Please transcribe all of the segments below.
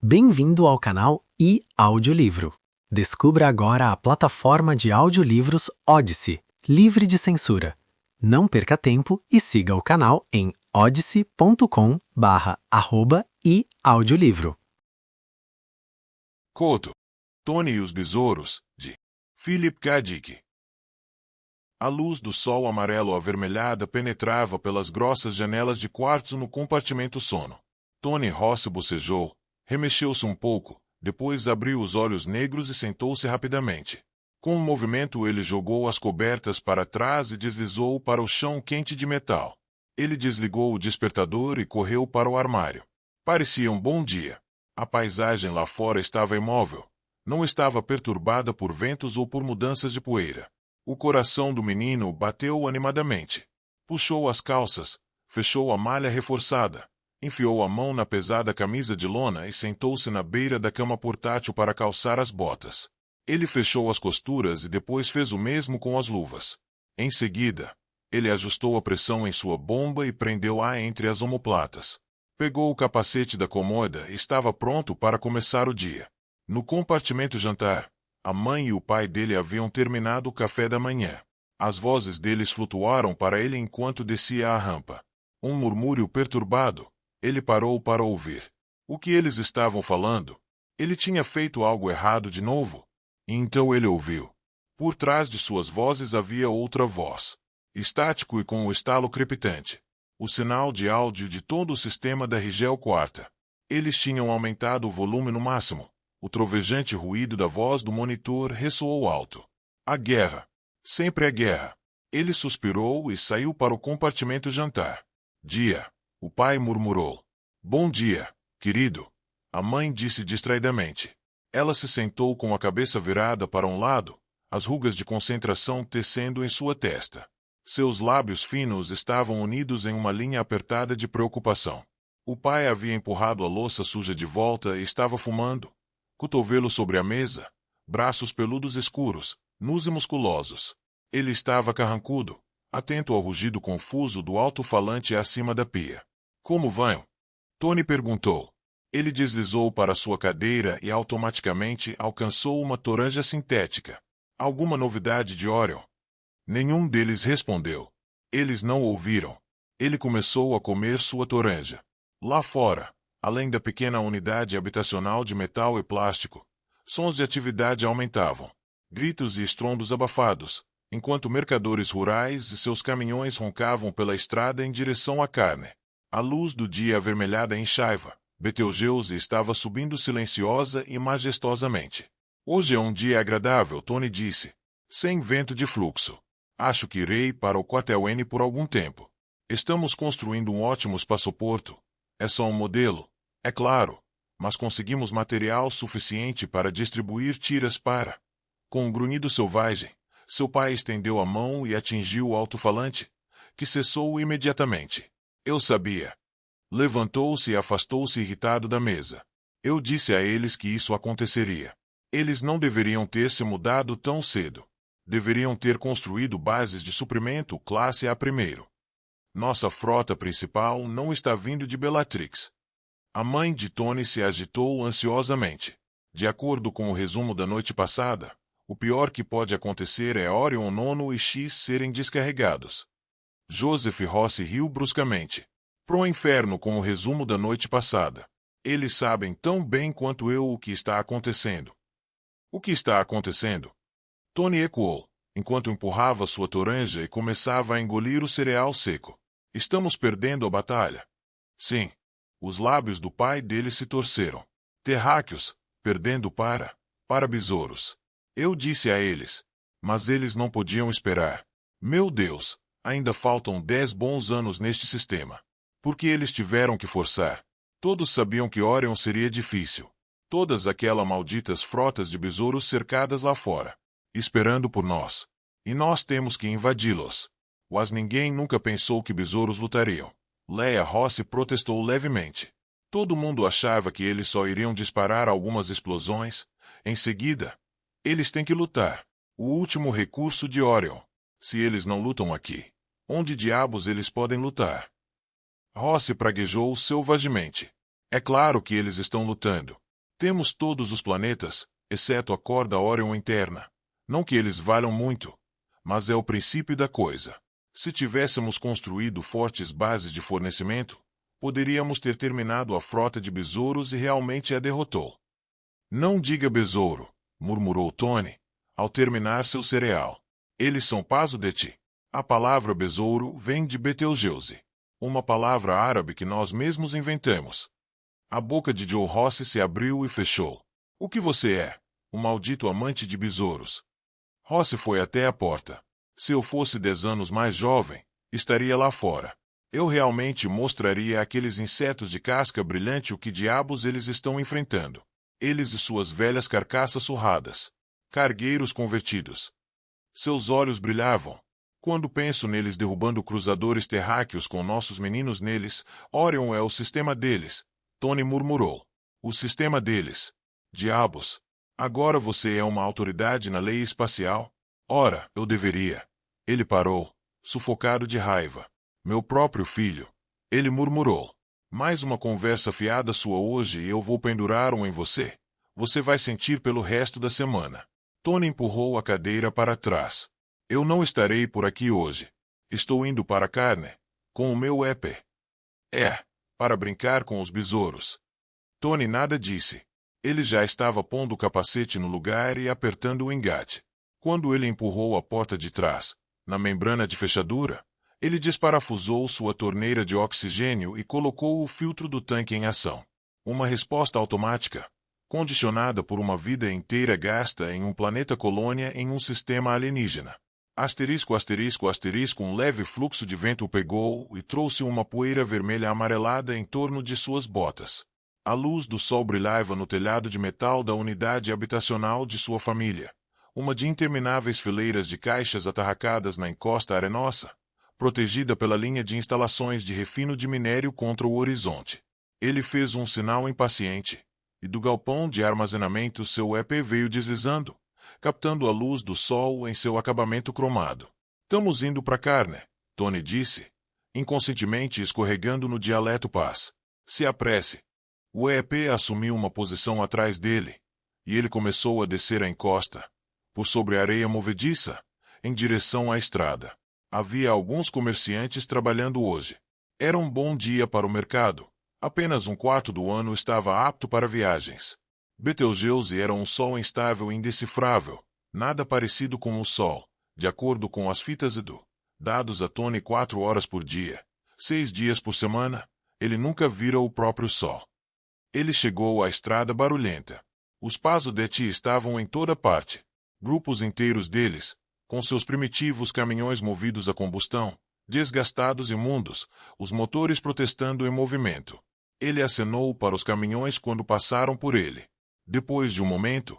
Bem-vindo ao canal e-audiolivro. Descubra agora a plataforma de audiolivros Odyssey, livre de censura. Não perca tempo e siga o canal em odyssey.com/e-audiolivro. Conto: Tony e os Besouros, de Philip K. Dick. A luz do sol amarelo-avermelhada penetrava pelas grossas janelas de quartzo no compartimento sono. Tony Ross bocejou, remexeu-se um pouco, depois abriu os olhos negros e sentou-se rapidamente. Com um movimento ele jogou as cobertas para trás e deslizou para o chão quente de metal. Ele desligou o despertador e correu para o armário. Parecia um bom dia. A paisagem lá fora estava imóvel. Não estava perturbada por ventos ou por mudanças de poeira. O coração do menino bateu animadamente. Puxou as calças, fechou a malha reforçada, enfiou a mão na pesada camisa de lona e sentou-se na beira da cama portátil para calçar as botas. Ele fechou as costuras e depois fez o mesmo com as luvas. Em seguida, ele ajustou a pressão em sua bomba e prendeu-a entre as omoplatas. Pegou o capacete da cômoda e estava pronto para começar o dia. No compartimento jantar, a mãe e o pai dele haviam terminado o café da manhã. As vozes deles flutuaram para ele enquanto descia a rampa. Um murmúrio perturbado. Ele parou para ouvir. O que eles estavam falando? Ele tinha feito algo errado de novo? E então ele ouviu. Por trás de suas vozes havia outra voz. Estático e com o estalo crepitante. O sinal de áudio de todo o sistema da Rigel Quarta. Eles tinham aumentado o volume no máximo. O trovejante ruído da voz do monitor ressoou alto. A guerra. Sempre a guerra. Ele suspirou e saiu para o compartimento jantar. Dia. O pai murmurou. Bom dia, querido. A mãe disse distraidamente. Ela se sentou com a cabeça virada para um lado, as rugas de concentração tecendo em sua testa. Seus lábios finos estavam unidos em uma linha apertada de preocupação. O pai havia empurrado a louça suja de volta e estava fumando. Cotovelo sobre a mesa, braços peludos escuros, nus e musculosos. Ele estava carrancudo, atento ao rugido confuso do alto-falante acima da pia. Como vão? Tony perguntou. Ele deslizou para sua cadeira e automaticamente alcançou uma toranja sintética. Alguma novidade de Orion? Nenhum deles respondeu. Eles não ouviram. Ele começou a comer sua toranja. Lá fora, além da pequena unidade habitacional de metal e plástico, sons de atividade aumentavam. Gritos e estrondos abafados, enquanto mercadores rurais e seus caminhões roncavam pela estrada em direção à carne. A luz do dia avermelhada em Shaiva, Betelgeuse estava subindo silenciosa e majestosamente. Hoje é um dia agradável, Tony disse. Sem vento de fluxo. Acho que irei para o quartel N por algum tempo. Estamos construindo um ótimo espaçoporto. É só um modelo, é claro, mas conseguimos material suficiente para distribuir tiras para... Com um grunhido selvagem, seu pai estendeu a mão e atingiu o alto-falante, que cessou imediatamente. Eu sabia. Levantou-se e afastou-se irritado da mesa. Eu disse a eles que isso aconteceria. Eles não deveriam ter se mudado tão cedo. Deveriam ter construído bases de suprimento classe A primeiro. Nossa frota principal não está vindo de Bellatrix. A mãe de Tony se agitou ansiosamente. De acordo com o resumo da noite passada, o pior que pode acontecer é Orion 9 e X serem descarregados. Joseph Rossi riu bruscamente. Pro inferno com o resumo da noite passada. Eles sabem tão bem quanto eu o que está acontecendo. O que está acontecendo? Tony ecoou, enquanto empurrava sua toranja e começava a engolir o cereal seco. Estamos perdendo a batalha. Sim. Os lábios do pai dele se torceram. Terráqueos, perdendo para besouros. Eu disse a eles. Mas eles não podiam esperar. Meu Deus, ainda faltam 10 bons anos neste sistema. Porque eles tiveram que forçar. Todos sabiam que Orion seria difícil. Todas aquelas malditas frotas de besouros cercadas lá fora. Esperando por nós. E nós temos que invadi-los. Mas ninguém nunca pensou que besouros lutariam. Leia Rossi protestou levemente. Todo mundo achava que eles só iriam disparar algumas explosões. Em seguida, eles têm que lutar. O último recurso de Orion. Se eles não lutam aqui, onde diabos eles podem lutar? Rossi praguejou selvagemente. É claro que eles estão lutando. Temos todos os planetas, exceto a corda Órion interna. Não que eles valham muito, mas é o princípio da coisa. Se tivéssemos construído fortes bases de fornecimento, poderíamos ter terminado a frota de besouros e realmente a derrotou. Não diga besouro, murmurou Tony, ao terminar seu cereal. Eles são paso de ti. A palavra besouro vem de Betelgeuse, uma palavra árabe que nós mesmos inventamos. A boca de Joe Rossi se abriu e fechou. O que você é? Um maldito amante de besouros. Rossi foi até a porta. Se eu fosse 10 anos mais jovem, estaria lá fora. Eu realmente mostraria àqueles insetos de casca brilhante o que diabos eles estão enfrentando. Eles e suas velhas carcaças surradas. Cargueiros convertidos. Seus olhos brilhavam. Quando penso neles derrubando cruzadores terráqueos com nossos meninos neles, Orion é o sistema deles. Tony murmurou. O sistema deles. Diabos. Agora você é uma autoridade na lei espacial? Ora, eu deveria. Ele parou, sufocado de raiva. Meu próprio filho. Ele murmurou. Mais uma conversa fiada sua hoje e eu vou pendurar um em você. Você vai sentir pelo resto da semana. Tony empurrou a cadeira para trás. Eu não estarei por aqui hoje. Estou indo para a carne, com o meu EP. Para brincar com os besouros. Tony nada disse. Ele já estava pondo o capacete no lugar e apertando o engate. Quando ele empurrou a porta de trás, na membrana de fechadura, ele desparafusou sua torneira de oxigênio e colocou o filtro do tanque em ação. Uma resposta automática, condicionada por uma vida inteira gasta em um planeta colônia em um sistema alienígena. Asterisco, asterisco, asterisco, um leve fluxo de vento o pegou e trouxe uma poeira vermelha amarelada em torno de suas botas. A luz do sol brilhava no telhado de metal da unidade habitacional de sua família, uma de intermináveis fileiras de caixas atarracadas na encosta arenosa, protegida pela linha de instalações de refino de minério contra o horizonte. Ele fez um sinal impaciente, e do galpão de armazenamento seu EP veio deslizando, captando a luz do sol em seu acabamento cromado. Estamos indo para a carne, Tony disse, inconscientemente escorregando no dialeto paz. Se apresse. O EP assumiu uma posição atrás dele, e ele começou a descer a encosta, por sobre a areia movediça, em direção à estrada. Havia alguns comerciantes trabalhando hoje. Era um bom dia para o mercado. Apenas um quarto do ano estava apto para viagens. Betelgeuse era um sol instável e indecifrável, nada parecido com o sol, de acordo com as fitas Edu. Dados a Tony 4 horas por dia, 6 dias por semana, ele nunca vira o próprio sol. Ele chegou à estrada barulhenta. Os Pasodetti estavam em toda parte. Grupos inteiros deles, com seus primitivos caminhões movidos a combustão, desgastados e imundos, os motores protestando em movimento. Ele acenou para os caminhões quando passaram por ele. Depois de um momento,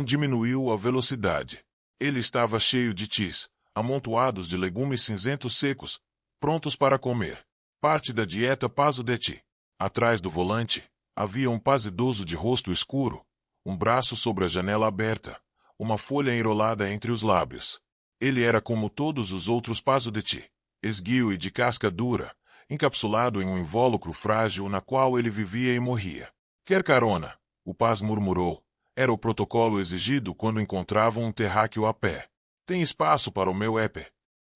diminuiu a velocidade. Ele estava cheio de tis, amontoados de legumes cinzentos secos, prontos para comer. Parte da dieta Pasodetti. Atrás do volante, havia um paz idoso de rosto escuro, um braço sobre a janela aberta, uma folha enrolada entre os lábios. Ele era como todos os outros Pasodetti, esguio e de casca dura, encapsulado em um invólucro frágil na qual ele vivia e morria. Quer carona? O Paz murmurou. Era o protocolo exigido quando encontravam um terráqueo a pé. Tem espaço para o meu EP.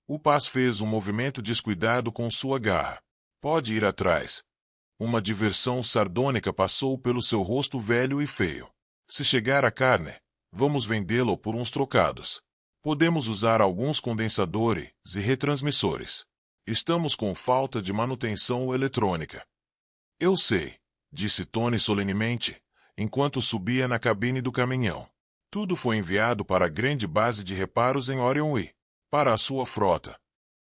O Paz fez um movimento descuidado com sua garra. Pode ir atrás. Uma diversão sardônica passou pelo seu rosto velho e feio. Se chegar a carne, vamos vendê-lo por uns trocados. Podemos usar alguns condensadores e retransmissores. Estamos com falta de manutenção eletrônica. Eu sei, disse Tony solenemente, enquanto subia na cabine do caminhão. Tudo foi enviado para a grande base de reparos em Orion E, para a sua frota.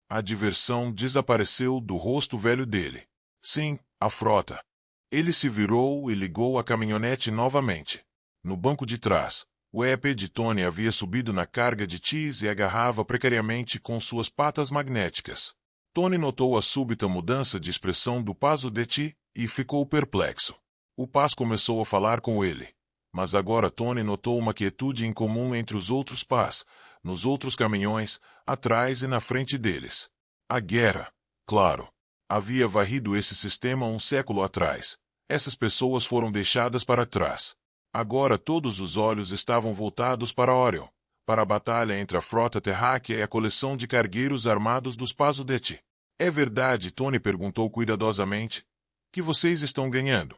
A diversão desapareceu do rosto velho dele. Sim, a frota. Ele se virou e ligou a caminhonete novamente. No banco de trás, o EP de Tony havia subido na carga de tis e agarrava precariamente com suas patas magnéticas. Tony notou a súbita mudança de expressão do Pasodetti e ficou perplexo. O Paz começou a falar com ele, mas agora Tony notou uma quietude incomum entre os outros Paz, nos outros caminhões, atrás e na frente deles. A guerra, claro, havia varrido esse sistema um século atrás. Essas pessoas foram deixadas para trás. Agora todos os olhos estavam voltados para Orion, para a batalha entre a frota terráquea e a coleção de cargueiros armados dos Pazudetti. É verdade, Tony perguntou cuidadosamente, que vocês estão ganhando?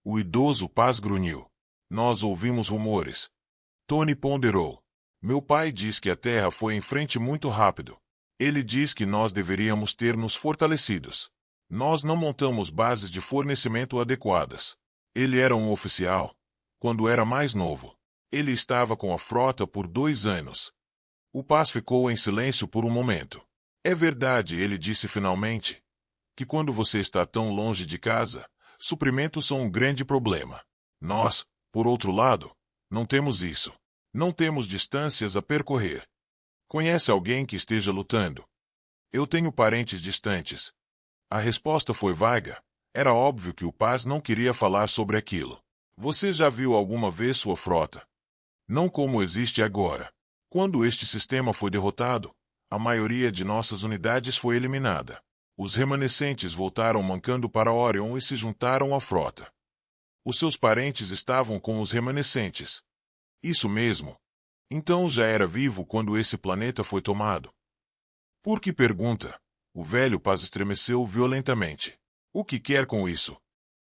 O idoso Paz grunhiu. Nós ouvimos rumores. Tony ponderou. Meu pai diz que a Terra foi em frente muito rápido. Ele diz que nós deveríamos ter nos fortalecidos. Nós não montamos bases de fornecimento adequadas. Ele era um oficial. Quando era mais novo, ele estava com a frota por 2 anos. O Paz ficou em silêncio por um momento. É verdade, ele disse finalmente, que quando você está tão longe de casa, suprimentos são um grande problema. Nós, por outro lado, não temos isso. Não temos distâncias a percorrer. Conhece alguém que esteja lutando? Eu tenho parentes distantes. A resposta foi vaga. Era óbvio que o Paz não queria falar sobre aquilo. Você já viu alguma vez sua frota? Não como existe agora. Quando este sistema foi derrotado, a maioria de nossas unidades foi eliminada. Os remanescentes voltaram mancando para Orion e se juntaram à frota. Os seus parentes estavam com os remanescentes. Isso mesmo. Então já era vivo quando esse planeta foi tomado. Por que pergunta? O velho Paz estremeceu violentamente. O que quer com isso?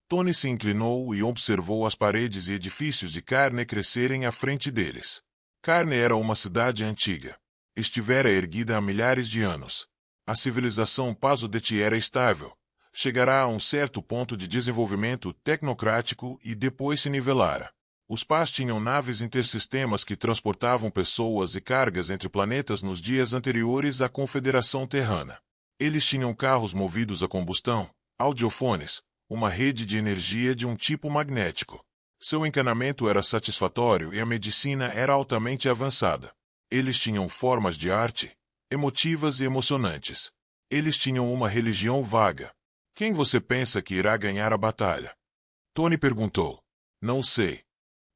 Tony se inclinou e observou as paredes e edifícios de Carne crescerem à frente deles. Carne era uma cidade antiga. Estivera erguida há milhares de anos. A civilização Pazudetti era estável. Chegará a um certo ponto de desenvolvimento tecnocrático e depois se nivelara. Os Paz tinham naves intersistemas que transportavam pessoas e cargas entre planetas nos dias anteriores à Confederação Terrana. Eles tinham carros movidos a combustão, audiofones, uma rede de energia de um tipo magnético. Seu encanamento era satisfatório e a medicina era altamente avançada. Eles tinham formas de arte, emotivas e emocionantes. Eles tinham uma religião vaga. Quem você pensa que irá ganhar a batalha? Tony perguntou. Não sei.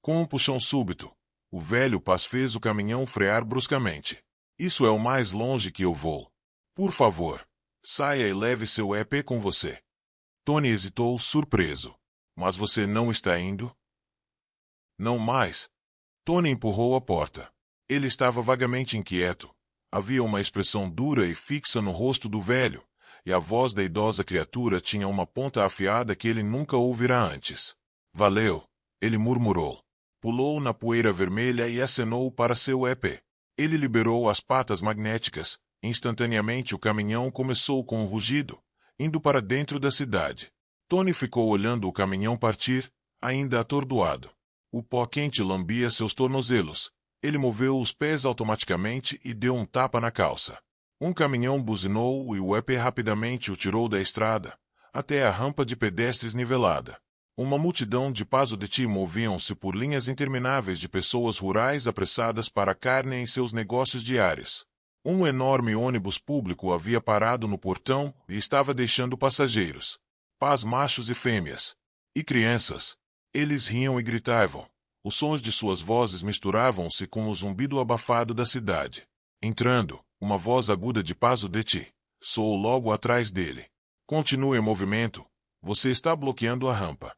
Com um puxão súbito, o velho Paz fez o caminhão frear bruscamente. Isso é o mais longe que eu vou. Por favor, saia e leve seu EP com você. Tony hesitou, surpreso. Mas você não está indo? Não mais. Tony empurrou a porta. Ele estava vagamente inquieto. Havia uma expressão dura e fixa no rosto do velho, e a voz da idosa criatura tinha uma ponta afiada que ele nunca ouvira antes. Valeu, ele murmurou. Pulou na poeira vermelha e acenou para seu EP. Ele liberou as patas magnéticas. Instantaneamente o caminhão começou com um rugido, indo para dentro da cidade. Tony ficou olhando o caminhão partir, ainda atordoado. O pó quente lambia seus tornozelos. Ele moveu os pés automaticamente e deu um tapa na calça. Um caminhão buzinou e o EP rapidamente o tirou da estrada, até a rampa de pedestres nivelada. Uma multidão de Pazudetti moviam-se por linhas intermináveis de pessoas rurais apressadas para a Carne em seus negócios diários. Um enorme ônibus público havia parado no portão e estava deixando passageiros. Paz machos e fêmeas. E crianças. Eles riam e gritavam. Os sons de suas vozes misturavam-se com o zumbido abafado da cidade. Entrando, uma voz aguda de Pazudetti soou logo atrás dele. Continue em movimento. Você está bloqueando a rampa.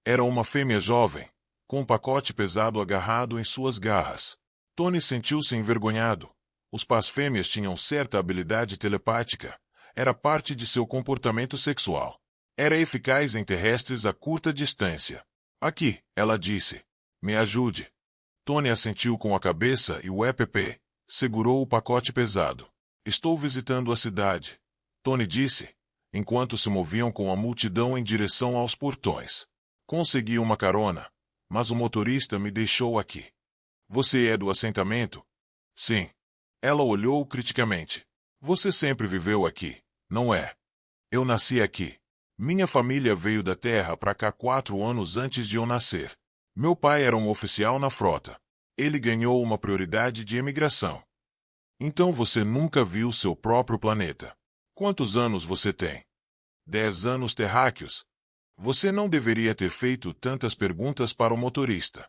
Era uma fêmea jovem, com um pacote pesado agarrado em suas garras. Tony sentiu-se envergonhado. Os Paz fêmeas tinham certa habilidade telepática. Era parte de seu comportamento sexual. Era eficaz em terrestres a curta distância. Aqui, ela disse. Me ajude. Tony assentiu com a cabeça e o EPP segurou o pacote pesado. Estou visitando a cidade, Tony disse, enquanto se moviam com a multidão em direção aos portões. Consegui uma carona, mas o motorista me deixou aqui. Você é do assentamento? Sim. Ela olhou criticamente. Você sempre viveu aqui, não é? Eu nasci aqui. Minha família veio da Terra para cá 4 anos antes de eu nascer. Meu pai era um oficial na frota. Ele ganhou uma prioridade de emigração. Então você nunca viu seu próprio planeta. Quantos anos você tem? 10 anos terráqueos. Você não deveria ter feito tantas perguntas para o motorista.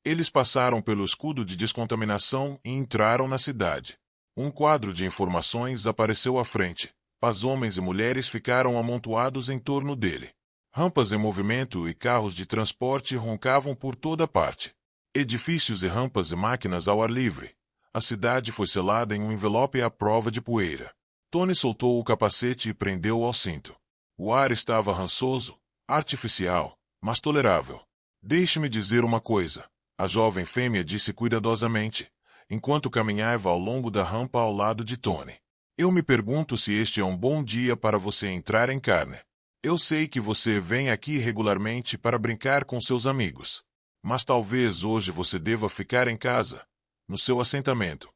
Eles passaram pelo escudo de descontaminação e entraram na cidade. Um quadro de informações apareceu à frente. Os homens e mulheres ficaram amontoados em torno dele. Rampas em movimento e carros de transporte roncavam por toda parte. Edifícios e rampas e máquinas ao ar livre. A cidade foi selada em um envelope à prova de poeira. Tony soltou o capacete e prendeu-o ao cinto. O ar estava rançoso, artificial, mas tolerável. Deixe-me dizer uma coisa, a jovem fêmea disse cuidadosamente, enquanto caminhava ao longo da rampa ao lado de Tony. Eu me pergunto se este é um bom dia para você entrar em carne. Eu sei que você vem aqui regularmente para brincar com seus amigos. Mas talvez hoje você deva ficar em casa, no seu assentamento.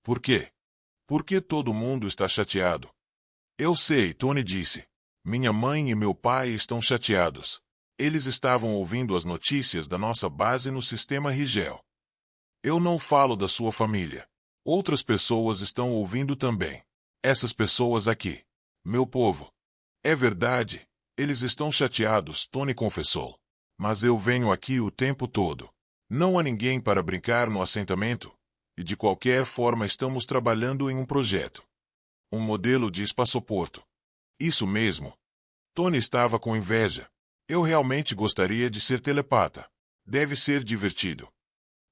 Por quê? Porque todo mundo está chateado. Eu sei, Tony disse. Minha mãe e meu pai estão chateados. Eles estavam ouvindo as notícias da nossa base no sistema Rigel. Eu não falo da sua família. Outras pessoas estão ouvindo também. Essas pessoas aqui. Meu povo. É verdade, eles estão chateados, Tony confessou. Mas eu venho aqui o tempo todo. Não há ninguém para brincar no assentamento, e de qualquer forma estamos trabalhando em um projeto. Um modelo de espaçoporto. Isso mesmo. Tony estava com inveja. Eu realmente gostaria de ser telepata. Deve ser divertido.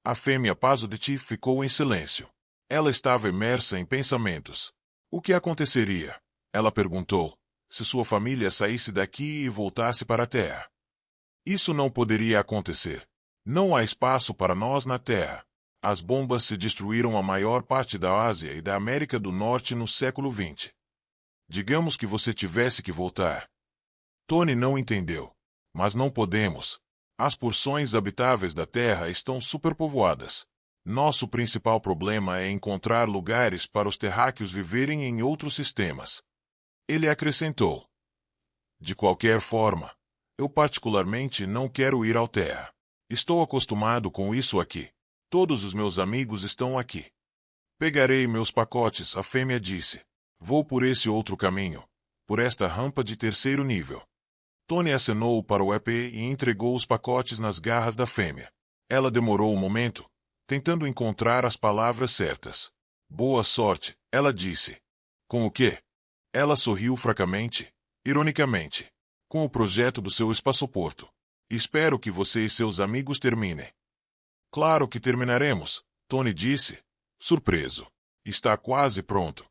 A fêmea Pazoditi ficou em silêncio. Ela estava imersa em pensamentos. O que aconteceria? Ela perguntou. Se sua família saísse daqui e voltasse para a Terra. Isso não poderia acontecer. Não há espaço para nós na Terra. As bombas se destruíram a maior parte da Ásia e da América do Norte no século XX. Digamos que você tivesse que voltar. Tony não entendeu. Mas não podemos. As porções habitáveis da Terra estão superpovoadas. Nosso principal problema é encontrar lugares para os terráqueos viverem em outros sistemas. Ele acrescentou. De qualquer forma, eu particularmente não quero ir ao Terra. Estou acostumado com isso aqui. Todos os meus amigos estão aqui. Pegarei meus pacotes, a fêmea disse. Vou por esse outro caminho, por esta rampa de terceiro nível. Tony acenou para o EP e entregou os pacotes nas garras da fêmea. Ela demorou um momento, tentando encontrar as palavras certas. Boa sorte, ela disse. Com o quê? Ela sorriu fracamente, ironicamente. Com o projeto do seu espaçoporto. Espero que você e seus amigos terminem. Claro que terminaremos, Tony disse, surpreso. Está quase pronto.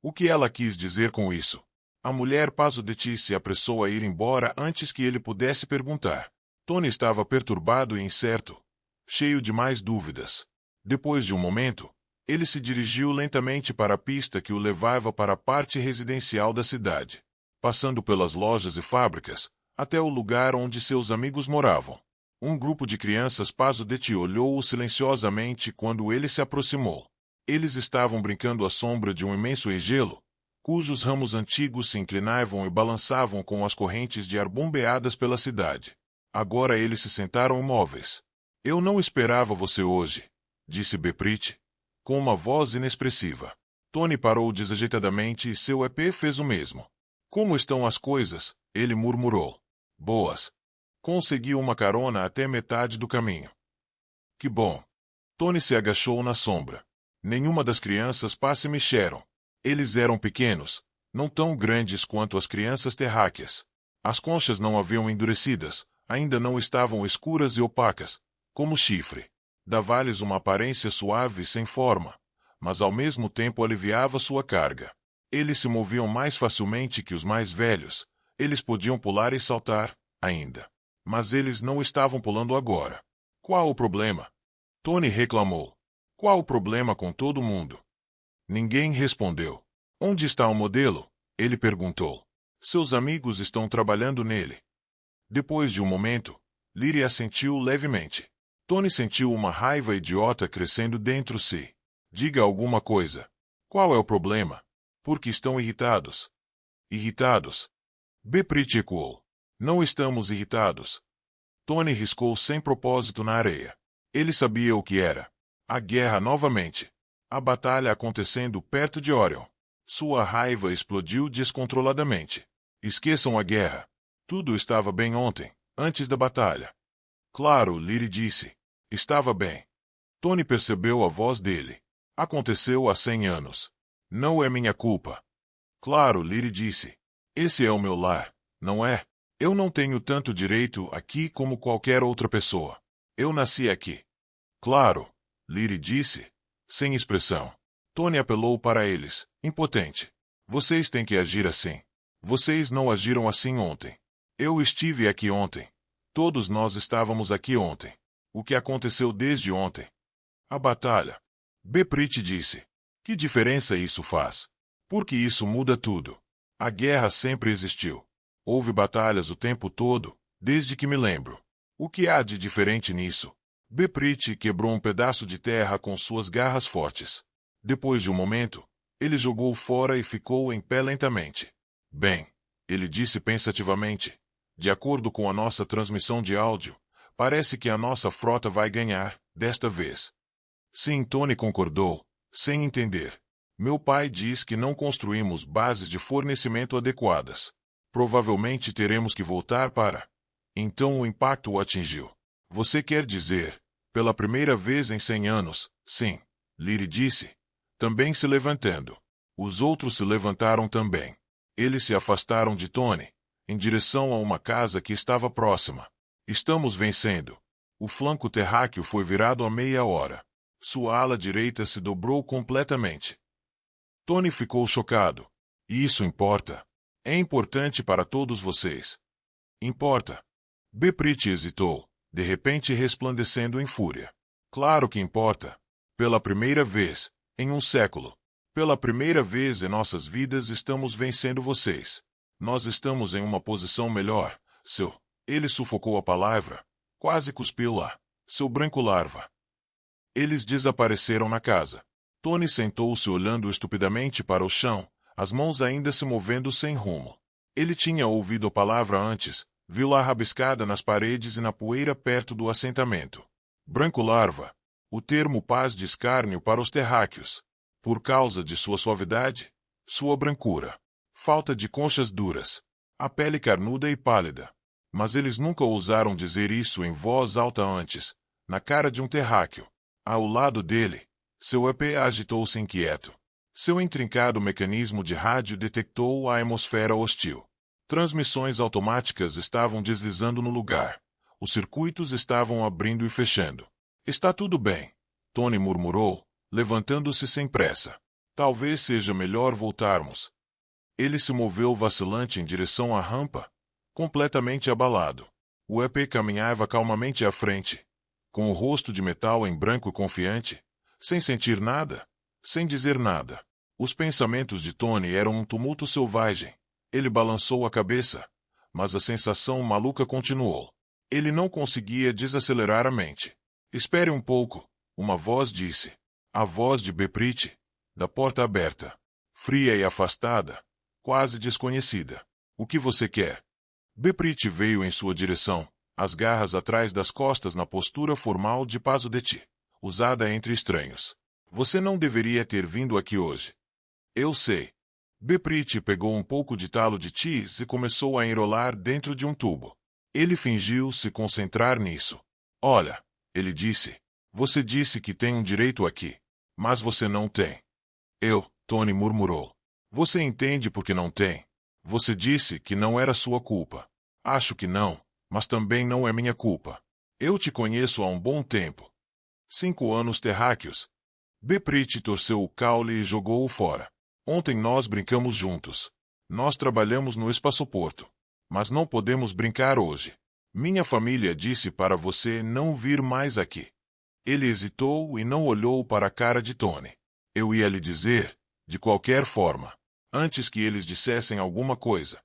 O que ela quis dizer com isso? A mulher Pazoditi se apressou a ir embora antes que ele pudesse perguntar. Tony estava perturbado e incerto, cheio de mais dúvidas. Depois de um momento, ele se dirigiu lentamente para a pista que o levava para a parte residencial da cidade, passando pelas lojas e fábricas, até o lugar onde seus amigos moravam. Um grupo de crianças Pazoditi olhou-o silenciosamente quando ele se aproximou. Eles estavam brincando à sombra de um imenso egelo, cujos ramos antigos se inclinavam e balançavam com as correntes de ar bombeadas pela cidade. Agora eles se sentaram imóveis. Eu não esperava você hoje, disse Beprit, com uma voz inexpressiva. Tony parou desajeitadamente e seu EP fez o mesmo. Como estão as coisas? Ele murmurou. Boas. Consegui uma carona até metade do caminho. Que bom. Tony se agachou na sombra. Nenhuma das crianças se mexeram. Eles eram pequenos, não tão grandes quanto as crianças terráqueas. As conchas não haviam endurecidas, ainda não estavam escuras e opacas, como chifre. Dava-lhes uma aparência suave e sem forma, mas ao mesmo tempo aliviava sua carga. Eles se moviam mais facilmente que os mais velhos. Eles podiam pular e saltar, ainda. Mas eles não estavam pulando agora. Qual o problema? Tony reclamou. Qual o problema com todo mundo? Ninguém respondeu. Onde está o modelo? Ele perguntou. Seus amigos estão trabalhando nele. Depois de um momento, Lyria assentiu levemente. Tony sentiu uma raiva idiota crescendo dentro de si. Diga alguma coisa. Qual é o problema? Por que estão irritados? Irritados? Beprit ecoou. Não estamos irritados. Tony riscou sem propósito na areia. Ele sabia o que era. A guerra novamente. A batalha acontecendo perto de Orion. Sua raiva explodiu descontroladamente. Esqueçam a guerra. Tudo estava bem ontem, antes da batalha. Claro, Lyrie disse. Estava bem. Tony percebeu a voz dele. Aconteceu há 100 anos. Não é minha culpa. Claro, Lyrie disse. Esse é o meu lar, não é? Eu não tenho tanto direito aqui como qualquer outra pessoa. Eu nasci aqui. Claro, Leary disse, sem expressão. Tony apelou para eles, impotente. Vocês têm que agir assim. Vocês não agiram assim ontem. Eu estive aqui ontem. Todos nós estávamos aqui ontem. O que aconteceu desde ontem? A batalha. Beprit disse. Que diferença isso faz? Porque isso muda tudo. A guerra sempre existiu. Houve batalhas o tempo todo, desde que me lembro. O que há de diferente nisso? Beprit quebrou um pedaço de terra com suas garras fortes. Depois de um momento, ele jogou fora e ficou em pé lentamente. Bem, ele disse pensativamente. De acordo com a nossa transmissão de áudio, parece que a nossa frota vai ganhar, desta vez. Sim, Tony concordou, sem entender. Meu pai diz que não construímos bases de fornecimento adequadas. Provavelmente teremos que voltar para... Então o impacto o atingiu. Você quer dizer, pela primeira vez em 100 anos, sim, Leary disse, também se levantando. Os outros se levantaram também. Eles se afastaram de Tony, em direção a uma casa que estava próxima. Estamos vencendo. O flanco terráqueo foi virado a meia hora. Sua ala direita se dobrou completamente. Tony ficou chocado. E isso importa? É importante para todos vocês. Importa. Beprit hesitou, de repente resplandecendo em fúria. Claro que importa. Pela primeira vez, em um século. Pela primeira vez em nossas vidas estamos vencendo vocês. Nós estamos em uma posição melhor, seu... Ele sufocou a palavra. Quase cuspiu lá. Seu branco larva. Eles desapareceram na casa. Tony sentou-se olhando estupidamente para o chão, as mãos ainda se movendo sem rumo. Ele tinha ouvido a palavra antes, viu-la rabiscada nas paredes e na poeira perto do assentamento. Branco larva. O termo paz de escárnio para os terráqueos. Por causa de sua suavidade, sua brancura. Falta de conchas duras. A pele carnuda e pálida. Mas eles nunca ousaram dizer isso em voz alta antes, na cara de um terráqueo. Ao lado dele, seu EP agitou-se inquieto. Seu intrincado mecanismo de rádio detectou a atmosfera hostil. Transmissões automáticas estavam deslizando no lugar. Os circuitos estavam abrindo e fechando. Está tudo bem, Tony murmurou, levantando-se sem pressa. Talvez seja melhor voltarmos. Ele se moveu vacilante em direção à rampa, completamente abalado. O EP caminhava calmamente à frente, com o rosto de metal em branco confiante, sem sentir nada, sem dizer nada. Os pensamentos de Tony eram um tumulto selvagem. Ele balançou a cabeça, mas a sensação maluca continuou. Ele não conseguia desacelerar a mente. Espere um pouco, uma voz disse. A voz de Beprit, da porta aberta, fria e afastada, quase desconhecida. O que você quer? Beprit veio em sua direção, as garras atrás das costas na postura formal de paso de ti, usada entre estranhos. Você não deveria ter vindo aqui hoje. Eu sei. Beprit pegou um pouco de talo de tis e começou a enrolar dentro de um tubo. Ele fingiu se concentrar nisso. Olha, ele disse, você disse que tem um direito aqui, mas você não tem. Tony murmurou. Você entende por que não tem? Você disse que não era sua culpa. Acho que não, mas também não é minha culpa. Eu te conheço há um bom tempo. 5 anos terráqueos. Beprit torceu o caule e jogou-o fora. Ontem nós brincamos juntos. Nós trabalhamos no espaçoporto. Mas não podemos brincar hoje. Minha família disse para você não vir mais aqui. Ele hesitou e não olhou para a cara de Tony. Eu ia lhe dizer, de qualquer forma, antes que eles dissessem alguma coisa.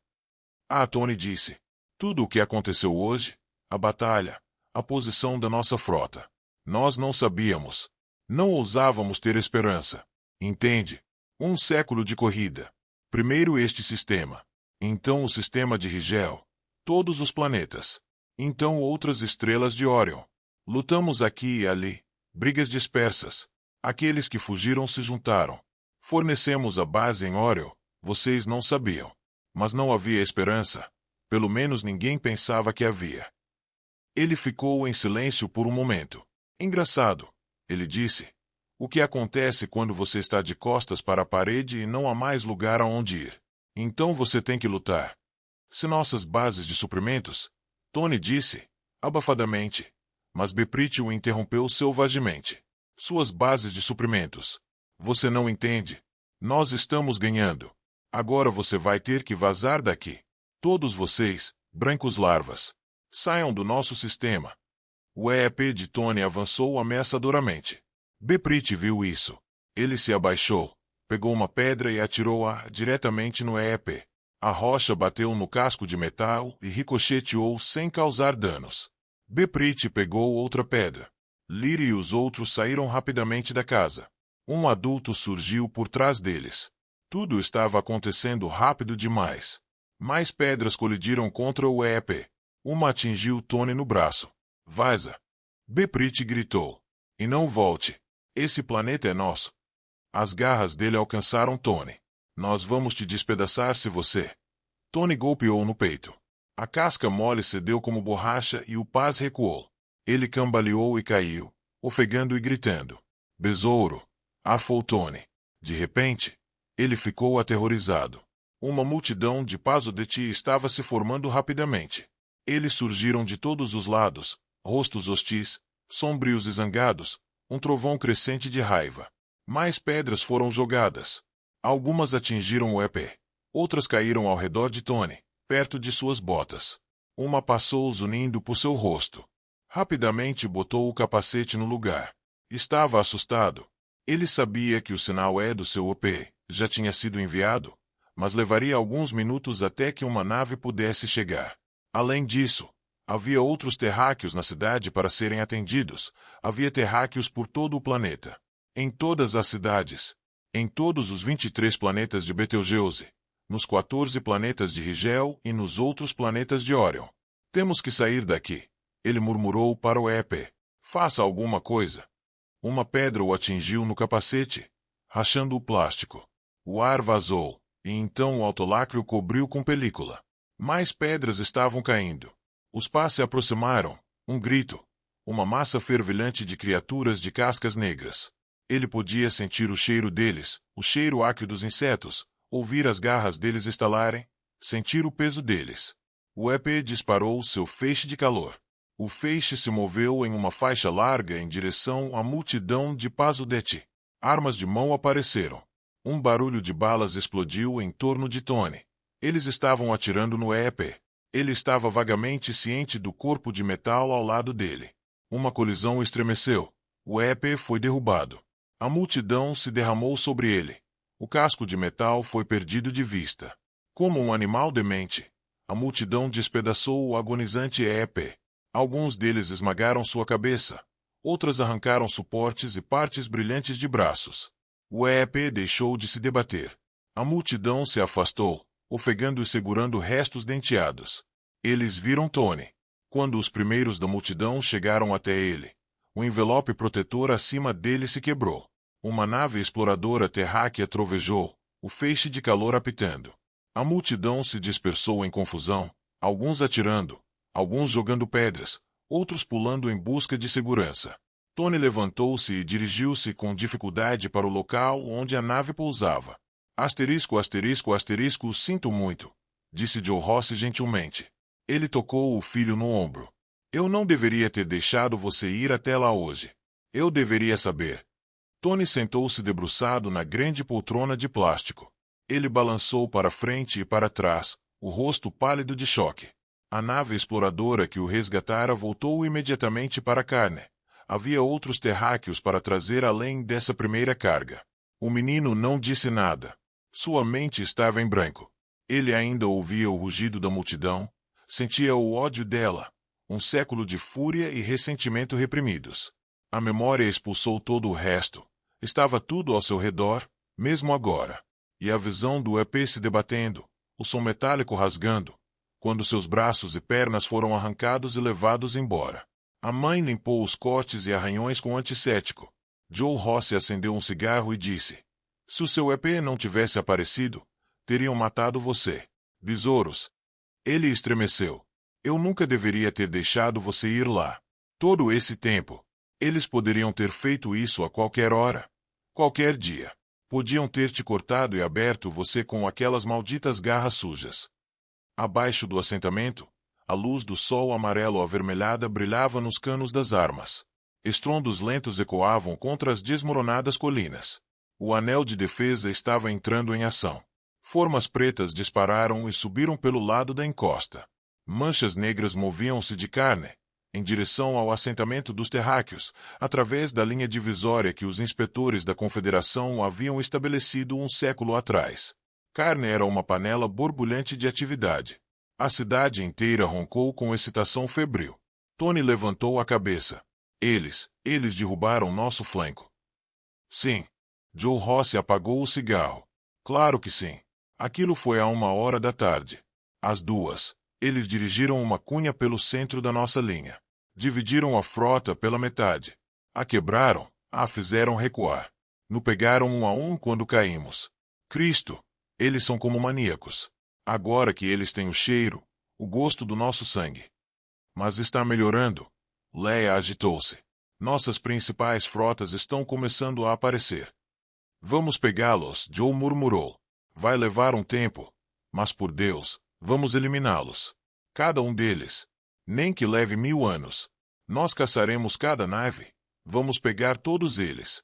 Tony disse. Tudo o que aconteceu hoje, a batalha, a posição da nossa frota. Nós não sabíamos. Não ousávamos ter esperança. Entende? 1 século de corrida. Primeiro este sistema. Então o sistema de Rigel. Todos os planetas. Então outras estrelas de Órion. Lutamos aqui e ali. Brigas dispersas. Aqueles que fugiram se juntaram. Fornecemos a base em Órion. Vocês não sabiam. Mas não havia esperança. Pelo menos ninguém pensava que havia. Ele ficou em silêncio por um momento. Engraçado, ele disse. O que acontece quando você está de costas para a parede e não há mais lugar aonde ir? Então você tem que lutar. Se nossas bases de suprimentos, Tony disse, abafadamente. Mas Beprit o interrompeu selvagemente. Suas bases de suprimentos. Você não entende. Nós estamos ganhando. Agora você vai ter que vazar daqui. Todos vocês, brancos larvas. Saiam do nosso sistema. O EEP de Tony avançou ameaçadoramente. Beprit viu isso. Ele se abaixou, pegou uma pedra e atirou-a diretamente no EEP. A rocha bateu no casco de metal e ricocheteou sem causar danos. Beprit pegou outra pedra. Lyra e os outros saíram rapidamente da casa. Um adulto surgiu por trás deles. Tudo estava acontecendo rápido demais. Mais pedras colidiram contra o EEP. Uma atingiu Tony no braço. Vaza! Beprit gritou. E não volte. Esse planeta é nosso. As garras dele alcançaram Tony. Nós vamos te despedaçar se você... Tony golpeou no peito. A casca mole cedeu como borracha e o paz recuou. Ele cambaleou e caiu, ofegando e gritando. Besouro! Arfou Tony. De repente, ele ficou aterrorizado. Uma multidão de Pazodeti estava se formando rapidamente. Eles surgiram de todos os lados, rostos hostis, sombrios e zangados, um trovão crescente de raiva. Mais pedras foram jogadas. Algumas atingiram o EP. Outras caíram ao redor de Tony, perto de suas botas. Uma passou zunindo por seu rosto. Rapidamente botou o capacete no lugar. Estava assustado. Ele sabia que o sinal E do seu OP já tinha sido enviado, mas levaria alguns minutos até que uma nave pudesse chegar. Além disso, havia outros terráqueos na cidade para serem atendidos. Havia terráqueos por todo o planeta. Em todas as cidades. Em todos os 23 planetas de Betelgeuse. Nos 14 planetas de Rigel e nos outros planetas de Orion. Temos que sair daqui. Ele murmurou para o EP. Faça alguma coisa. Uma pedra o atingiu no capacete, rachando o plástico. O ar vazou, e então o autolacre o cobriu com película. Mais pedras estavam caindo. Os pás se aproximaram. Um grito. Uma massa fervilhante de criaturas de cascas negras. Ele podia sentir o cheiro deles, o cheiro áqueo dos insetos, ouvir as garras deles estalarem, sentir o peso deles. O EP disparou seu feixe de calor. O feixe se moveu em uma faixa larga em direção à multidão de Pazodeti. Armas de mão apareceram. Um barulho de balas explodiu em torno de Tony. Eles estavam atirando no EP. Ele estava vagamente ciente do corpo de metal ao lado dele. Uma colisão estremeceu. O EP foi derrubado. A multidão se derramou sobre ele. O casco de metal foi perdido de vista. Como um animal demente, a multidão despedaçou o agonizante EP. Alguns deles esmagaram sua cabeça. Outras arrancaram suportes e partes brilhantes de braços. O EP deixou de se debater. A multidão se afastou, ofegando e segurando restos denteados. Eles viram Tony. Quando os primeiros da multidão chegaram até ele, o envelope protetor acima dele se quebrou. Uma nave exploradora terráquea trovejou, o feixe de calor apitando. A multidão se dispersou em confusão, alguns atirando, alguns jogando pedras, outros pulando em busca de segurança. Tony levantou-se e dirigiu-se com dificuldade para o local onde a nave pousava. Asterisco, asterisco, asterisco, sinto muito, disse Joe Rossi gentilmente. Ele tocou o filho no ombro. Eu não deveria ter deixado você ir até lá hoje. Eu deveria saber. Tony sentou-se debruçado na grande poltrona de plástico. Ele balançou para frente e para trás, o rosto pálido de choque. A nave exploradora que o resgatara voltou imediatamente para a carne. Havia outros terráqueos para trazer além dessa primeira carga. O menino não disse nada. Sua mente estava em branco. Ele ainda ouvia o rugido da multidão, sentia o ódio dela, um século de fúria e ressentimento reprimidos. A memória expulsou todo o resto. Estava tudo ao seu redor, mesmo agora. E a visão do EP se debatendo, o som metálico rasgando, quando seus braços e pernas foram arrancados e levados embora. A mãe limpou os cortes e arranhões com antisséptico. Joe Rossi acendeu um cigarro e disse: se o seu EP não tivesse aparecido, teriam matado você. Besouros. Ele estremeceu. Eu nunca deveria ter deixado você ir lá. Todo esse tempo. Eles poderiam ter feito isso a qualquer hora. Qualquer dia. Podiam ter te cortado e aberto você com aquelas malditas garras sujas. Abaixo do assentamento, a luz do sol amarelo-avermelhada brilhava nos canos das armas. Estrondos lentos ecoavam contra as desmoronadas colinas. O anel de defesa estava entrando em ação. Formas pretas dispararam e subiram pelo lado da encosta. Manchas negras moviam-se de carne, em direção ao assentamento dos terráqueos, através da linha divisória que os inspetores da Confederação haviam estabelecido um século atrás. Carne era uma panela borbulhante de atividade. A cidade inteira roncou com excitação febril. Tony levantou a cabeça. Eles derrubaram nosso flanco. Sim. Joe Rossi apagou o cigarro. Claro que sim. Aquilo foi a 1 da tarde. Às 2, eles dirigiram uma cunha pelo centro da nossa linha. Dividiram a frota pela metade. A quebraram, a fizeram recuar. No pegaram 1 a 1 quando caímos. Cristo! Eles são como maníacos. Agora que eles têm o cheiro, o gosto do nosso sangue. Mas está melhorando. Leia agitou-se. Nossas principais frotas estão começando a aparecer. Vamos pegá-los, Joe murmurou. Vai levar um tempo, mas por Deus, vamos eliminá-los. Cada um deles. Nem que leve 1000 anos. Nós caçaremos cada nave. Vamos pegar todos eles.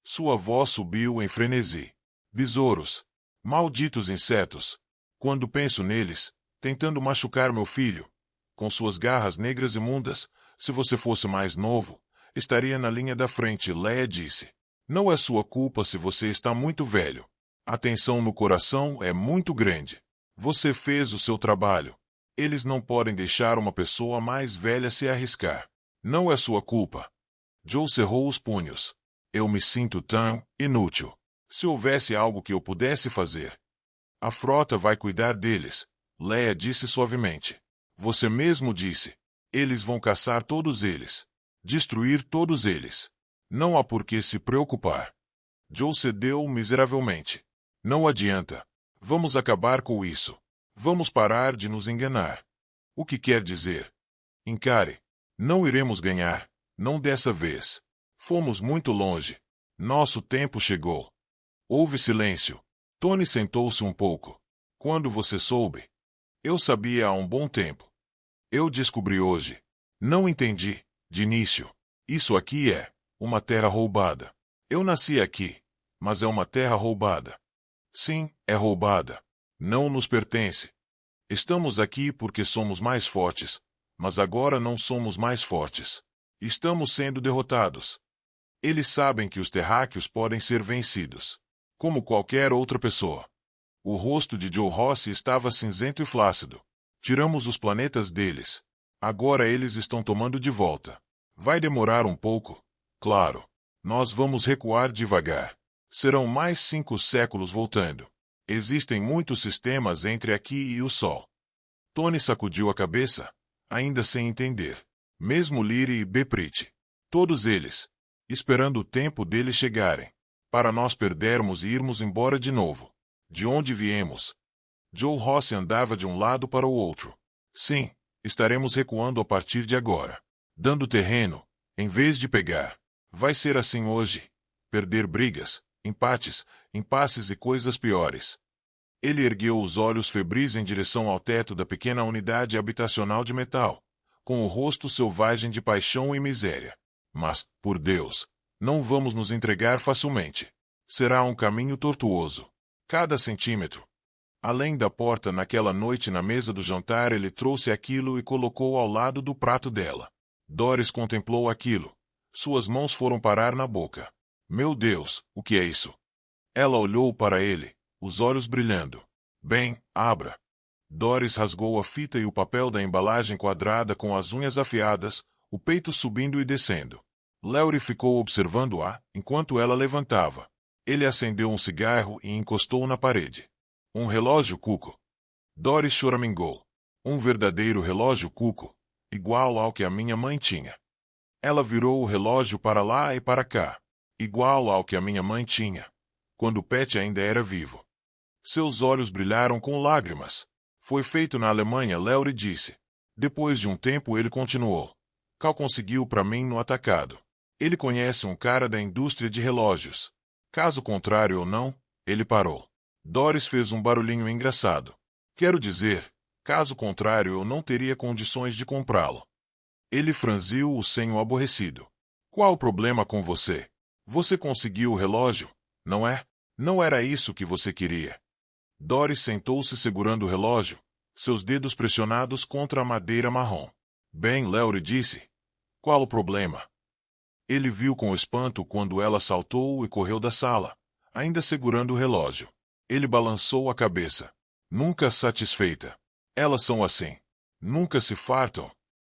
Sua voz subiu em frenesi. Besouros. Malditos insetos. Quando penso neles, tentando machucar meu filho, com suas garras negras imundas, se você fosse mais novo, estaria na linha da frente, Leia disse. Não é sua culpa se você está muito velho. A tensão no coração é muito grande. Você fez o seu trabalho. Eles não podem deixar uma pessoa mais velha se arriscar. Não é sua culpa. Joe cerrou os punhos. Eu me sinto tão inútil. Se houvesse algo que eu pudesse fazer. A frota vai cuidar deles, Leia disse suavemente. Você mesmo disse. Eles vão caçar todos eles. Destruir todos eles. Não há por que se preocupar. Joe cedeu miseravelmente. Não adianta. Vamos acabar com isso. Vamos parar de nos enganar. O que quer dizer? Encare. Não iremos ganhar. Não dessa vez. Fomos muito longe. Nosso tempo chegou. Houve silêncio. Tony sentou-se um pouco. Quando você soube? Eu sabia há um bom tempo. Eu descobri hoje. Não entendi, de início. Isso aqui é uma terra roubada. Eu nasci aqui, mas é uma terra roubada. Sim, é roubada. Não nos pertence. Estamos aqui porque somos mais fortes, mas agora não somos mais fortes. Estamos sendo derrotados. Eles sabem que os terráqueos podem ser vencidos. Como qualquer outra pessoa. O rosto de Joe Rossi estava cinzento e flácido. Tiramos os planetas deles. Agora eles estão tomando de volta. Vai demorar um pouco, claro. Nós vamos recuar devagar. Serão mais 5 séculos voltando. Existem muitos sistemas entre aqui e o Sol. Tony sacudiu a cabeça, ainda sem entender. Mesmo Lyrie e Beprit. Todos eles. Esperando o tempo deles chegarem. Para nós perdermos e irmos embora de novo. De onde viemos? Joe Rossi andava de um lado para o outro. Sim, estaremos recuando a partir de agora. Dando terreno, em vez de pegar. Vai ser assim hoje. Perder brigas, empates, impasses e coisas piores. Ele ergueu os olhos febris em direção ao teto da pequena unidade habitacional de metal, com o rosto selvagem de paixão e miséria. Mas, por Deus, não vamos nos entregar facilmente. Será um caminho tortuoso. Cada centímetro. Além da porta naquela noite na mesa do jantar ele trouxe aquilo e colocou ao lado do prato dela. Doris contemplou aquilo. Suas mãos foram parar na boca. Meu Deus, o que é isso? Ela olhou para ele, os olhos brilhando. Bem, abra. Doris rasgou a fita e o papel da embalagem quadrada com as unhas afiadas, o peito subindo e descendo. Laurie ficou observando-a, enquanto ela levantava. Ele acendeu um cigarro e encostou na parede. Um relógio cuco. Doris choramingou. Um verdadeiro relógio cuco, igual ao que a minha mãe tinha. Ela virou o relógio para lá e para cá, igual ao que a minha mãe tinha, quando Pat ainda era vivo. Seus olhos brilharam com lágrimas. Foi feito na Alemanha, Laurie disse. Depois de um tempo ele continuou. Cal conseguiu para mim no atacado. Ele conhece um cara da indústria de relógios. Caso contrário ou não, ele parou. Doris fez um barulhinho engraçado. Quero dizer, Caso contrário, eu não teria condições de comprá-lo. Ele franziu o senho aborrecido. Qual o problema com você? Você conseguiu o relógio, não é? Não era isso que você queria. Doris sentou-se segurando o relógio, seus dedos pressionados contra a madeira marrom. Bem, Laurie disse. Qual o problema? Ele viu com espanto quando ela saltou e correu da sala, ainda segurando o relógio. Ele balançou a cabeça. Nunca satisfeita. Elas são assim. Nunca se fartam.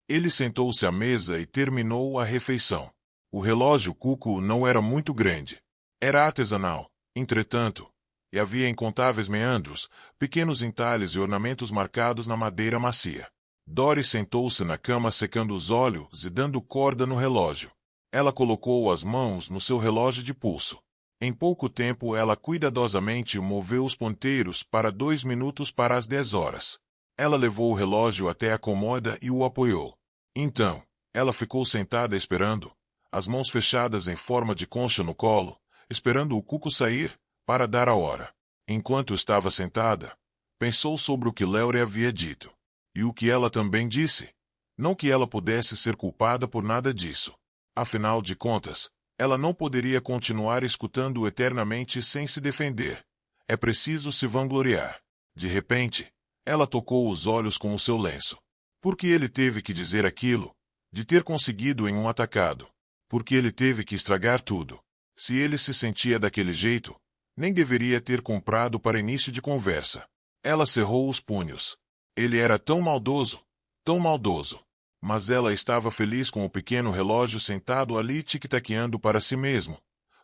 Ele sentou-se à mesa e terminou a refeição. O relógio Cuco não era muito grande. Era artesanal, entretanto, e havia incontáveis meandros, pequenos entalhes e ornamentos marcados na madeira macia. Doris sentou-se na cama secando os olhos e dando corda no relógio. Ela colocou as mãos no seu relógio de pulso. Em pouco tempo ela cuidadosamente moveu os ponteiros para 2 minutos para as 10 horas. Ela levou o relógio até a cômoda e o apoiou. Então, ela ficou sentada esperando, as mãos fechadas em forma de concha no colo, esperando o Cuco sair, para dar a hora. Enquanto estava sentada, pensou sobre o que Laurie havia dito. E o que ela também disse. Não que ela pudesse ser culpada por nada disso. Afinal de contas, ela não poderia continuar escutando eternamente sem se defender. É preciso se vangloriar. De repente, ela tocou os olhos com o seu lenço. Por que ele teve que dizer aquilo? De ter conseguido em um atacado. Porque ele teve que estragar tudo. Se ele se sentia daquele jeito, nem deveria ter comprado para início de conversa. Ela cerrou os punhos. Ele era tão maldoso, tão maldoso. Mas ela estava feliz com o pequeno relógio sentado ali tic-taqueando para si mesmo,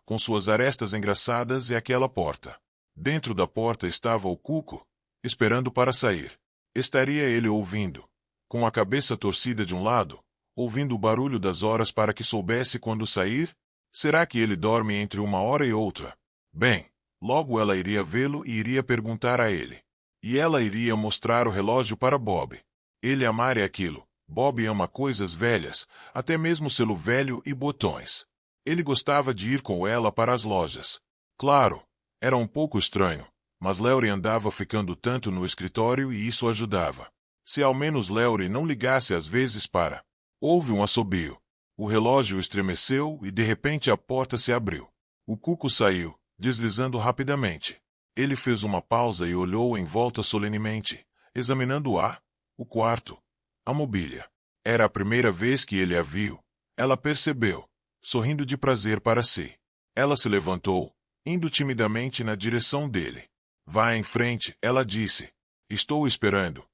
com suas arestas engraçadas e aquela porta. Dentro da porta estava o Cuco, esperando para sair. Estaria ele ouvindo, com a cabeça torcida de um lado, ouvindo o barulho das horas para que soubesse quando sair? Será que ele dorme entre uma hora e outra? Bem, logo ela iria vê-lo e iria perguntar a ele. E ela iria mostrar o relógio para Bob. Ele amaria aquilo. Bob ama coisas velhas, até mesmo selo velho e botões. Ele gostava de ir com ela para as lojas. Claro, era um pouco estranho, mas Laurie andava ficando tanto no escritório e isso ajudava. Se ao menos Laurie não ligasse às vezes para... Houve um assobio. O relógio estremeceu e de repente a porta se abriu. O Cuco saiu, deslizando rapidamente. Ele fez uma pausa e olhou em volta solenemente, examinando o quarto, a mobília. Era a primeira vez que ele a viu. Ela percebeu, sorrindo de prazer para si. Ela se levantou, indo timidamente na direção dele. Vá em frente, ela disse. Estou esperando.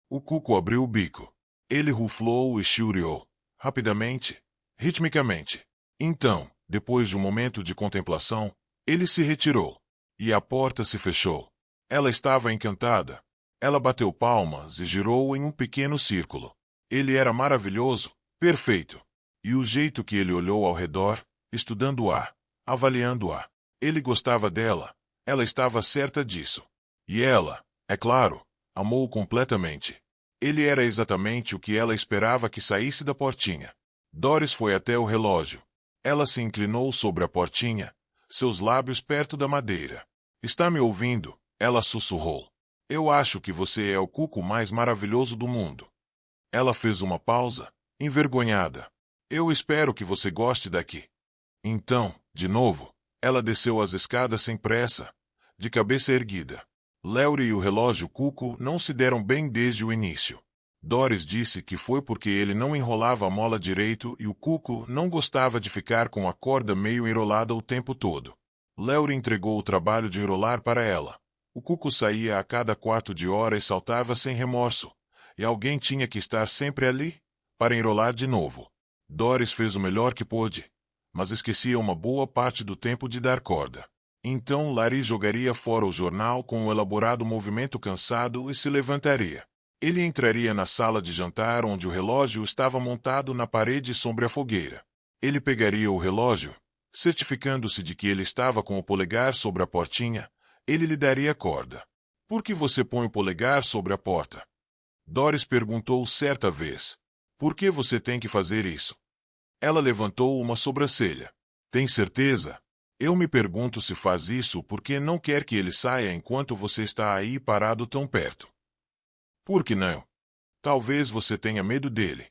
O Cuco abriu o bico. Ele ruflou e churiou, rapidamente, ritmicamente. Então, depois de um momento de contemplação, ele se retirou. E a porta se fechou. Ela estava encantada. Ela bateu palmas e girou em um pequeno círculo. Ele era maravilhoso, perfeito. E o jeito que ele olhou ao redor, estudando-a, avaliando-a. Ele gostava dela. Ela estava certa disso. E ela, é claro, amou-o completamente. Ele era exatamente o que ela esperava que saísse da portinha. Doris foi até o relógio. Ela se inclinou sobre a portinha, seus lábios perto da madeira. Está me ouvindo? Ela sussurrou. Eu acho que você é o Cuco mais maravilhoso do mundo. Ela fez uma pausa, envergonhada. Eu espero que você goste daqui. Então, de novo, ela desceu as escadas sem pressa, de cabeça erguida. Laurie e o relógio Cuco não se deram bem desde o início. Doris disse que foi porque ele não enrolava a mola direito e o Cuco não gostava de ficar com a corda meio enrolada o tempo todo. Laurie entregou o trabalho de enrolar para ela. O Cuco saía a cada quarto de hora e saltava sem remorso, e alguém tinha que estar sempre ali, para enrolar de novo. Doris fez o melhor que pôde, mas esquecia uma boa parte do tempo de dar corda. Então Larry jogaria fora o jornal com um elaborado movimento cansado e se levantaria. Ele entraria na sala de jantar onde o relógio estava montado na parede sobre a fogueira. Ele pegaria o relógio, certificando-se de que ele estava com o polegar sobre a portinha, ele lhe daria corda. Por que você põe o polegar sobre a porta? Doris perguntou certa vez. Por que você tem que fazer isso? Ela levantou uma sobrancelha. Tem certeza? Eu me pergunto se faz isso porque não quer que ele saia enquanto você está aí parado tão perto. Por que não? Talvez você tenha medo dele.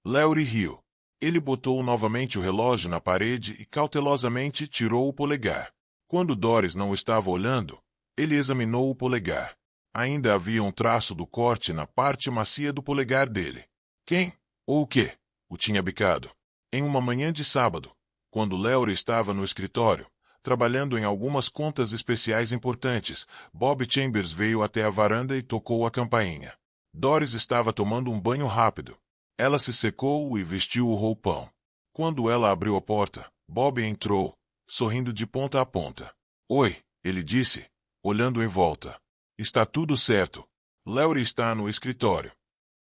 Laurie riu. Ele botou novamente o relógio na parede e cautelosamente tirou o polegar. Quando Doris não estava olhando, ele examinou o polegar. Ainda havia um traço do corte na parte macia do polegar dele. Quem, ou o que, o tinha bicado? Em uma manhã de sábado, quando Laurie estava no escritório, trabalhando em algumas contas especiais importantes, Bob Chambers veio até a varanda e tocou a campainha. Doris estava tomando um banho rápido. Ela se secou e vestiu o roupão. Quando ela abriu a porta, Bob entrou, sorrindo de ponta a ponta. Oi, ele disse, olhando em volta. Está tudo certo. Laurie está no escritório.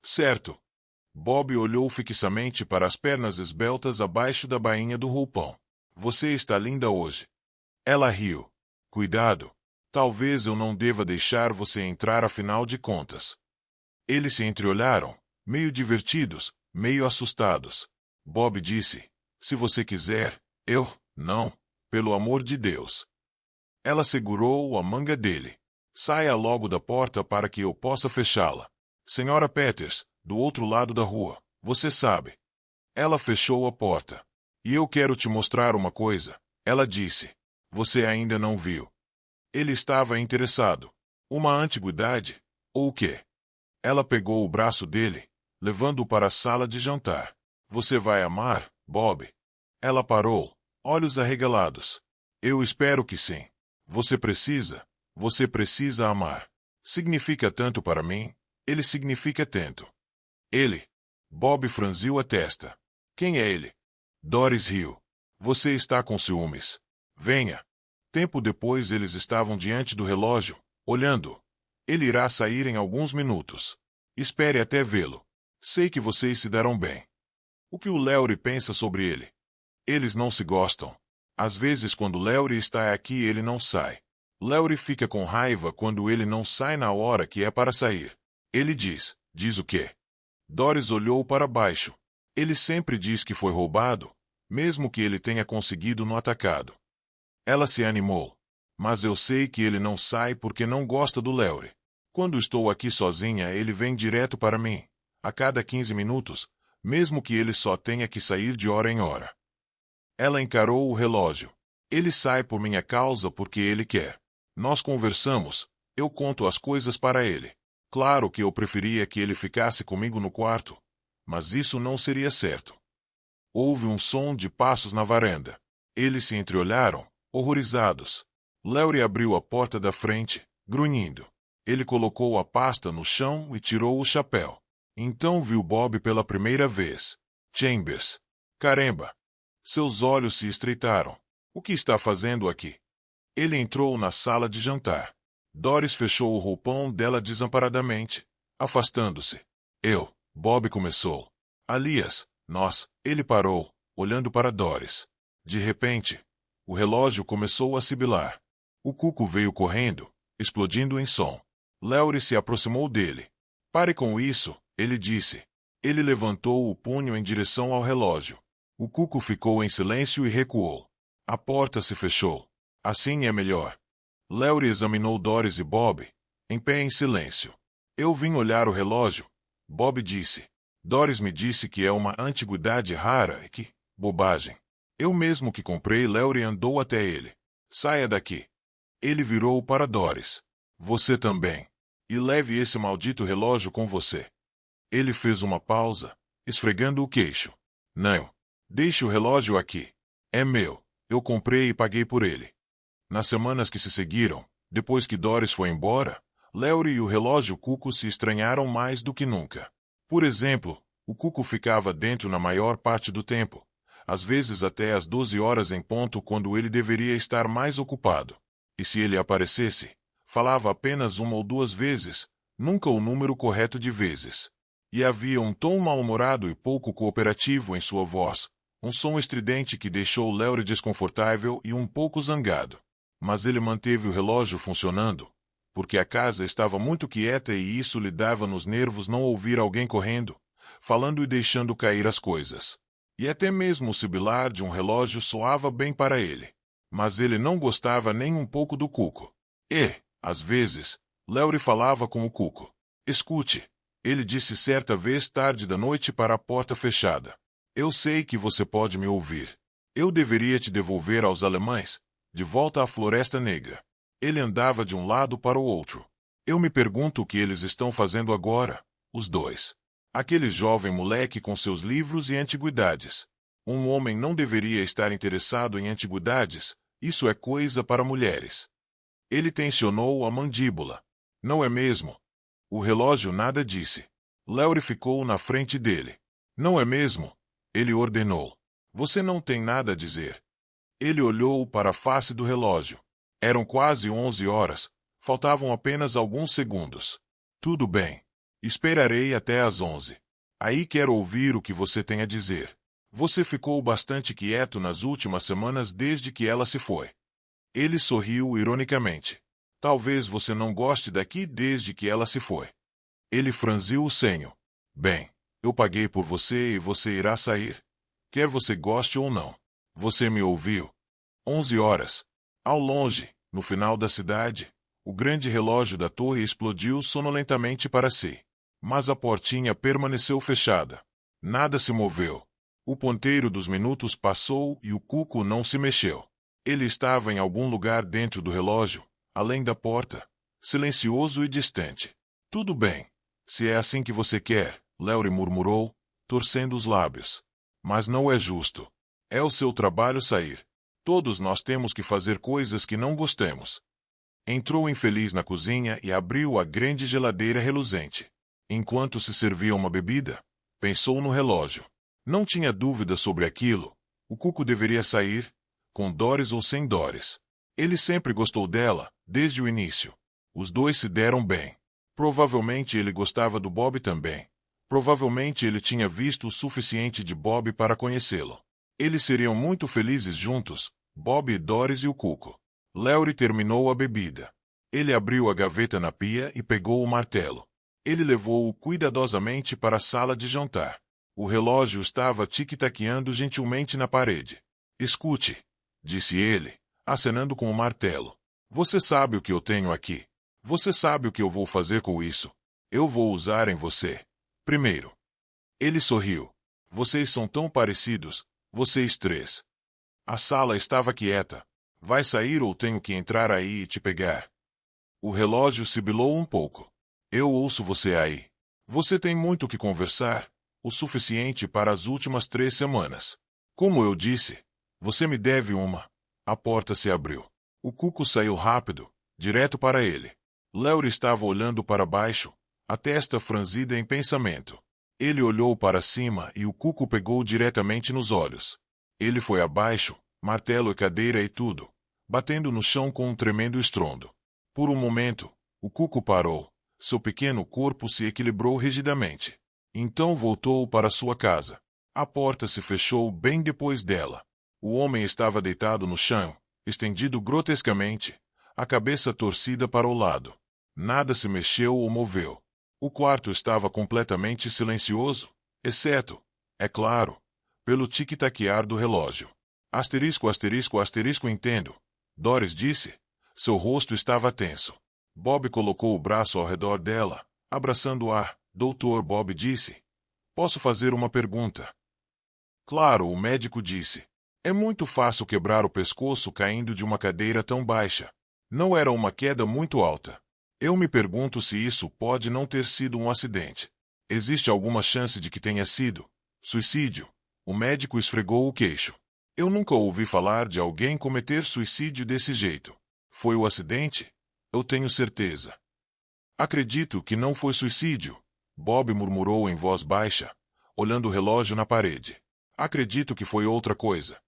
Certo. Bob olhou fixamente para as pernas esbeltas abaixo da bainha do roupão. Você está linda hoje. Ela riu. Cuidado. Talvez eu não deva deixar você entrar afinal de contas. Eles se entreolharam, meio divertidos, meio assustados. Bob disse, se você quiser, não, pelo amor de Deus. Ela segurou a manga dele. Saia logo da porta para que eu possa fechá-la. Senhora Peters, do outro lado da rua, você sabe. Ela fechou a porta. E eu quero te mostrar uma coisa, ela disse. Você ainda não viu. Ele estava interessado. Uma antiguidade, ou o quê? Ela pegou o braço dele, levando-o para a sala de jantar. Você vai amar, Bob? Ela parou, olhos arregalados. Eu espero que sim. Você precisa amar. Significa tanto para mim, ele significa tanto. Ele. Bob franziu a testa. Quem é ele? Doris riu. Você está com ciúmes. Venha. Tempo depois eles estavam diante do relógio, olhando. Ele irá sair em alguns minutos. Espere até vê-lo. Sei que vocês se darão bem. O que o Laurie pensa sobre ele? Eles não se gostam. Às vezes quando Laurie está aqui ele não sai. Laurie fica com raiva quando ele não sai na hora que é para sair. Ele diz o quê? Doris olhou para baixo. Ele sempre diz que foi roubado, mesmo que ele tenha conseguido no atacado. Ela se animou. Mas eu sei que ele não sai porque não gosta do Laurie. Quando estou aqui sozinha ele vem direto para mim, a cada 15 minutos, mesmo que ele só tenha que sair de hora em hora. Ela encarou o relógio. Ele sai por minha causa porque ele quer. Nós conversamos, eu conto as coisas para ele. Claro que eu preferia que ele ficasse comigo no quarto, mas isso não seria certo. Houve um som de passos na varanda. Eles se entreolharam, horrorizados. Laurie abriu a porta da frente, grunhindo. Ele colocou a pasta no chão e tirou o chapéu. Então viu Bob pela primeira vez. Chambers. Caramba! Seus olhos se estreitaram. O que está fazendo aqui? Ele entrou na sala de jantar. Doris fechou o roupão dela desamparadamente, afastando-se. Bob começou. Aliás, ele parou, olhando para Doris. De repente, o relógio começou a sibilar. O cuco veio correndo, explodindo em som. Laurie se aproximou dele. Pare com isso, ele disse. Ele levantou o punho em direção ao relógio. O cuco ficou em silêncio e recuou. A porta se fechou. Assim é melhor. Laurie examinou Doris e Bob, em pé em silêncio. Eu vim olhar o relógio, Bob disse. Doris me disse que é uma antiguidade rara e que, bobagem. Eu mesmo que comprei. Laurie andou até ele. Saia daqui. Ele virou para Doris. Você também. E leve esse maldito relógio com você. Ele fez uma pausa, esfregando o queixo. Não. Deixe o relógio aqui. É meu. Eu comprei e paguei por ele. Nas semanas que se seguiram, depois que Doris foi embora, Laurie e o relógio cuco se estranharam mais do que nunca. Por exemplo, o cuco ficava dentro na maior parte do tempo, às vezes até às 12 horas em ponto quando ele deveria estar mais ocupado. E se ele aparecesse, falava apenas uma ou duas vezes, nunca o número correto de vezes. E havia um tom mal-humorado e pouco cooperativo em sua voz, um som estridente que deixou Laurie desconfortável e um pouco zangado. Mas ele manteve o relógio funcionando, porque a casa estava muito quieta e isso lhe dava nos nervos não ouvir alguém correndo, falando e deixando cair as coisas. E até mesmo o sibilar de um relógio soava bem para ele. Mas ele não gostava nem um pouco do cuco. E, às vezes, Laurie falava com o cuco. Escute, ele disse certa vez tarde da noite para a porta fechada. Eu sei que você pode me ouvir. Eu deveria te devolver aos alemães, de volta à Floresta Negra. Ele andava de um lado para o outro. Eu me pergunto o que eles estão fazendo agora, os dois. Aquele jovem moleque com seus livros e antiguidades. Um homem não deveria estar interessado em antiguidades, isso é coisa para mulheres. Ele tensionou a mandíbula. Não é mesmo? O relógio nada disse. Laurie ficou na frente dele. Não é mesmo? Ele ordenou. Você não tem nada a dizer. Ele olhou para a face do relógio. Eram quase 11 horas. Faltavam apenas alguns segundos. Tudo bem. Esperarei até às 11. Aí quero ouvir o que você tem a dizer. Você ficou bastante quieto nas últimas semanas desde que ela se foi. Ele sorriu ironicamente. Talvez você não goste daqui desde que ela se foi. Ele franziu o senho. Bem, eu paguei por você e você irá sair. Quer você goste ou não. Você me ouviu. 11 horas. Ao longe, no final da cidade, o grande relógio da torre explodiu sonolentamente para si. Mas a portinha permaneceu fechada. Nada se moveu. O ponteiro dos minutos passou e o cuco não se mexeu. Ele estava em algum lugar dentro do relógio, além da porta, silencioso e distante. Tudo bem. Se é assim que você quer, Laurie murmurou, torcendo os lábios. Mas não é justo. É o seu trabalho sair. Todos nós temos que fazer coisas que não gostemos. Entrou infeliz na cozinha e abriu a grande geladeira reluzente. Enquanto se servia uma bebida, pensou no relógio. Não tinha dúvida sobre aquilo. O cuco deveria sair, com Doris ou sem Doris. Ele sempre gostou dela, desde o início. Os dois se deram bem. Provavelmente ele gostava do Bob também. Provavelmente ele tinha visto o suficiente de Bob para conhecê-lo. Eles seriam muito felizes juntos, Bob e Doris e o cuco. Laurie terminou a bebida. Ele abriu a gaveta na pia e pegou o martelo. Ele levou-o cuidadosamente para a sala de jantar. O relógio estava tic-taqueando gentilmente na parede. Escute, disse ele, acenando com o martelo. Você sabe o que eu tenho aqui. Você sabe o que eu vou fazer com isso. Eu vou usar em você. Primeiro. Ele sorriu. Vocês são tão parecidos, vocês três. A sala estava quieta. Vai sair ou tenho que entrar aí e te pegar? O relógio sibilou um pouco. Eu ouço você aí. Você tem muito que conversar, o suficiente para as últimas 3 semanas. Como eu disse, você me deve uma. A porta se abriu. O cuco saiu rápido, direto para ele. Laurie estava olhando para baixo, a testa franzida em pensamento. Ele olhou para cima e o cuco pegou diretamente nos olhos. Ele foi abaixo, martelo e cadeira e tudo, batendo no chão com um tremendo estrondo. Por um momento, o cuco parou. Seu pequeno corpo se equilibrou rigidamente. Então voltou para sua casa. A porta se fechou bem depois dela. O homem estava deitado no chão, estendido grotescamente, a cabeça torcida para o lado. Nada se mexeu ou moveu. O quarto estava completamente silencioso, exceto, é claro, pelo tic-taquear do relógio. Asterisco, asterisco, asterisco, entendo. Doris disse. Seu rosto estava tenso. Bob colocou o braço ao redor dela, abraçando-a. Doutor, Bob disse. Posso fazer uma pergunta? Claro, o médico disse. É muito fácil quebrar o pescoço caindo de uma cadeira tão baixa. Não era uma queda muito alta. Eu me pergunto se isso pode não ter sido um acidente. Existe alguma chance de que tenha sido suicídio? O médico esfregou o queixo. Eu nunca ouvi falar de alguém cometer suicídio desse jeito. Foi o acidente? Eu tenho certeza. Acredito que não foi suicídio, Bob murmurou em voz baixa, olhando o relógio na parede. Acredito que foi outra coisa.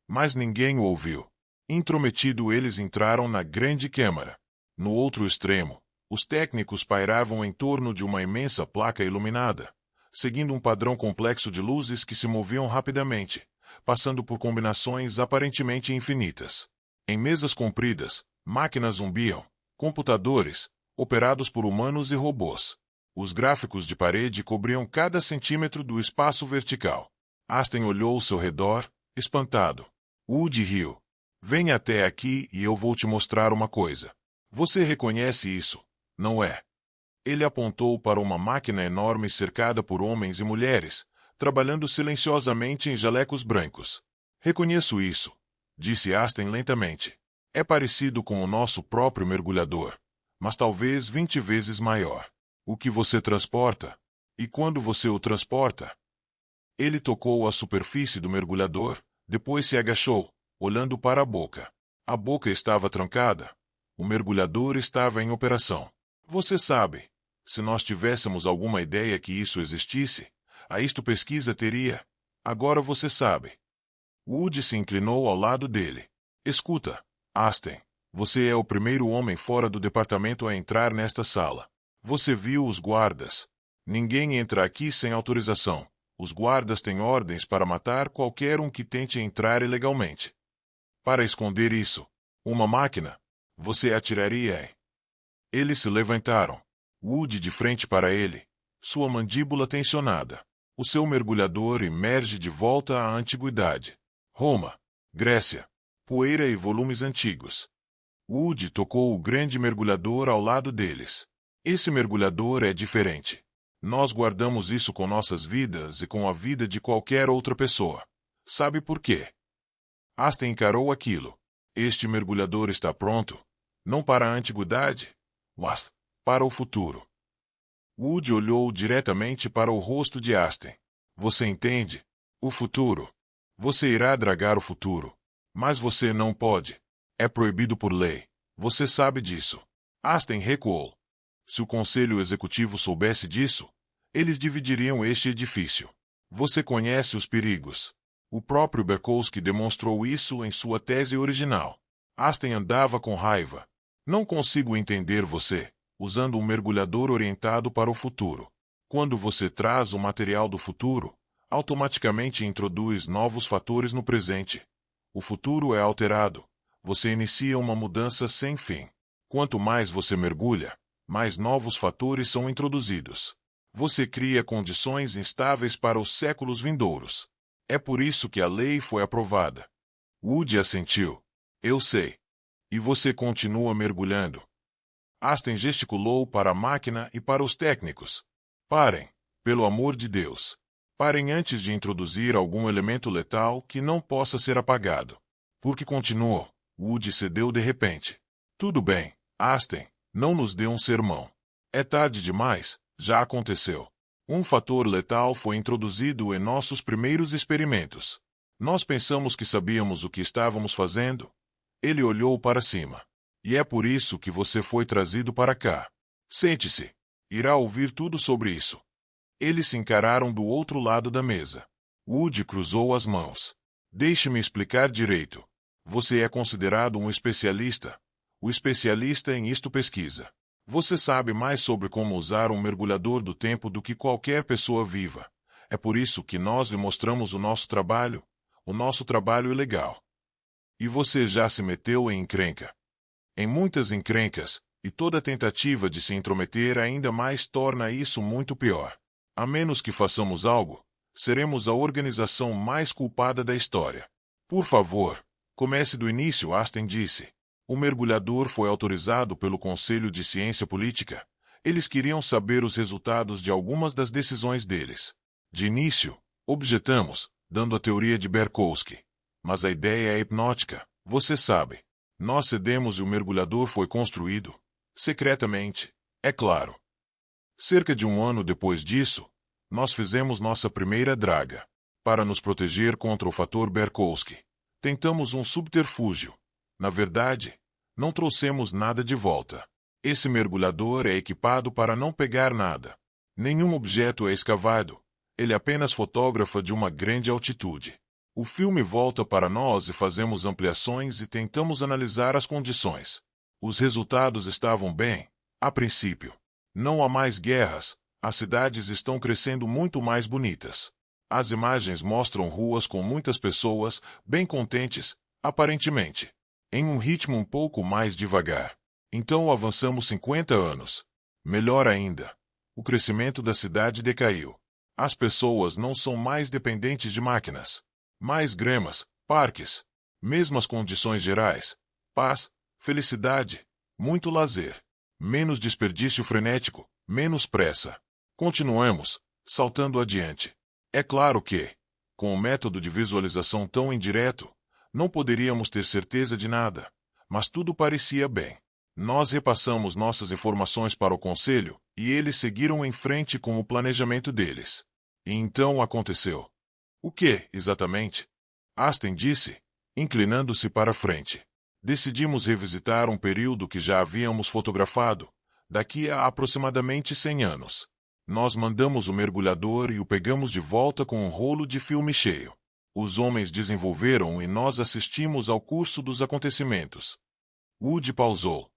Mas ninguém o ouviu. Intrometido, eles entraram na grande câmara. No outro extremo, os técnicos pairavam em torno de uma imensa placa iluminada, seguindo um padrão complexo de luzes que se moviam rapidamente, passando por combinações aparentemente infinitas. Em mesas compridas, máquinas zumbiam, computadores, operados por humanos e robôs. Os gráficos de parede cobriam cada centímetro do espaço vertical. Aston olhou ao seu redor, espantado. Woody riu. Venha até aqui e eu vou te mostrar uma coisa. Você reconhece isso, não é? Ele apontou para uma máquina enorme cercada por homens e mulheres, trabalhando silenciosamente em jalecos brancos. Reconheço isso, disse Aston lentamente. É parecido com o nosso próprio mergulhador, mas talvez 20 vezes maior. O que você transporta? E quando você o transporta? Ele tocou a superfície do mergulhador, depois se agachou, olhando para a boca. A boca estava trancada. O mergulhador estava em operação. Você sabe, se nós tivéssemos alguma ideia que isso existisse, a isto pesquisa teria. Agora você sabe. Wood se inclinou ao lado dele. Escuta, Aston, você é o primeiro homem fora do departamento a entrar nesta sala. Você viu os guardas. Ninguém entra aqui sem autorização. Os guardas têm ordens para matar qualquer um que tente entrar ilegalmente. Para esconder isso, uma máquina, você atiraria em. Eles se levantaram. Wood de frente para ele, sua mandíbula tensionada. O seu mergulhador emerge de volta à antiguidade. Roma, Grécia, poeira e volumes antigos. Wood tocou o grande mergulhador ao lado deles. Esse mergulhador é diferente. Nós guardamos isso com nossas vidas e com a vida de qualquer outra pessoa. Sabe por quê? Aston encarou aquilo. Este mergulhador está pronto, não para a antiguidade, mas para o futuro. Wood olhou diretamente para o rosto de Aston. Você entende? O futuro. Você irá dragar o futuro. Mas você não pode. É proibido por lei. Você sabe disso. Aston recuou. Se o Conselho Executivo soubesse disso, eles dividiriam este edifício. Você conhece os perigos. O próprio Berkowski demonstrou isso em sua tese original. Aston andava com raiva. Não consigo entender você, usando um mergulhador orientado para o futuro. Quando você traz o material do futuro, automaticamente introduz novos fatores no presente. O futuro é alterado. Você inicia uma mudança sem fim. Quanto mais você mergulha, mais novos fatores são introduzidos. Você cria condições instáveis para os séculos vindouros. É por isso que a lei foi aprovada. Wood assentiu. Eu sei. E você continua mergulhando. Aston gesticulou para a máquina e para os técnicos. Parem, pelo amor de Deus. Parem antes de introduzir algum elemento letal que não possa ser apagado. Porque continuou. Wood cedeu de repente. Tudo bem, Aston, não nos dê um sermão. É tarde demais, já aconteceu. Um fator letal foi introduzido em nossos primeiros experimentos. Nós pensamos que sabíamos o que estávamos fazendo. Ele olhou para cima. E é por isso que você foi trazido para cá. Sente-se. Irá ouvir tudo sobre isso. Eles se encararam do outro lado da mesa. Wood cruzou as mãos. Deixe-me explicar direito. Você é considerado um especialista. O especialista em isto pesquisa. Você sabe mais sobre como usar um mergulhador do tempo do que qualquer pessoa viva. É por isso que nós lhe mostramos o nosso trabalho ilegal. E você já se meteu em encrenca. Em muitas encrencas, e toda tentativa de se intrometer ainda mais torna isso muito pior. A menos que façamos algo, seremos a organização mais culpada da história. Por favor, comece do início, Aston disse. O mergulhador foi autorizado pelo Conselho de Ciência Política. Eles queriam saber os resultados de algumas das decisões deles. De início, objetamos, dando a teoria de Berkowski. Mas a ideia é hipnótica, você sabe. Nós cedemos e o mergulhador foi construído. Secretamente, é claro. Cerca de um ano depois disso, nós fizemos nossa primeira draga. Para nos proteger contra o fator Berkowski, tentamos um subterfúgio. Na verdade, não trouxemos nada de volta. Esse mergulhador é equipado para não pegar nada. Nenhum objeto é escavado. Ele apenas fotografa de uma grande altitude. O filme volta para nós e fazemos ampliações e tentamos analisar as condições. Os resultados estavam bem, a princípio. Não há mais guerras, as cidades estão crescendo muito mais bonitas. As imagens mostram ruas com muitas pessoas, bem contentes, aparentemente. Em um ritmo um pouco mais devagar. Então avançamos 50 anos. Melhor ainda, o crescimento da cidade decaiu. As pessoas não são mais dependentes de máquinas. Mais gramas, parques, mesmas condições gerais, paz, felicidade, muito lazer, menos desperdício frenético, Menos pressa. Continuemos, saltando adiante. É claro que, com o método de visualização tão indireto, não poderíamos ter certeza de nada, mas tudo parecia bem. Nós repassamos nossas informações para o conselho, e eles seguiram em frente com o planejamento deles. E então aconteceu. O que, exatamente? Aston disse, inclinando-se para frente. Decidimos revisitar um período que já havíamos fotografado, daqui a aproximadamente 100 anos. Nós mandamos o mergulhador e o pegamos de volta com um rolo de filme cheio. Os homens desenvolveram e nós assistimos ao curso dos acontecimentos. Woody pausou.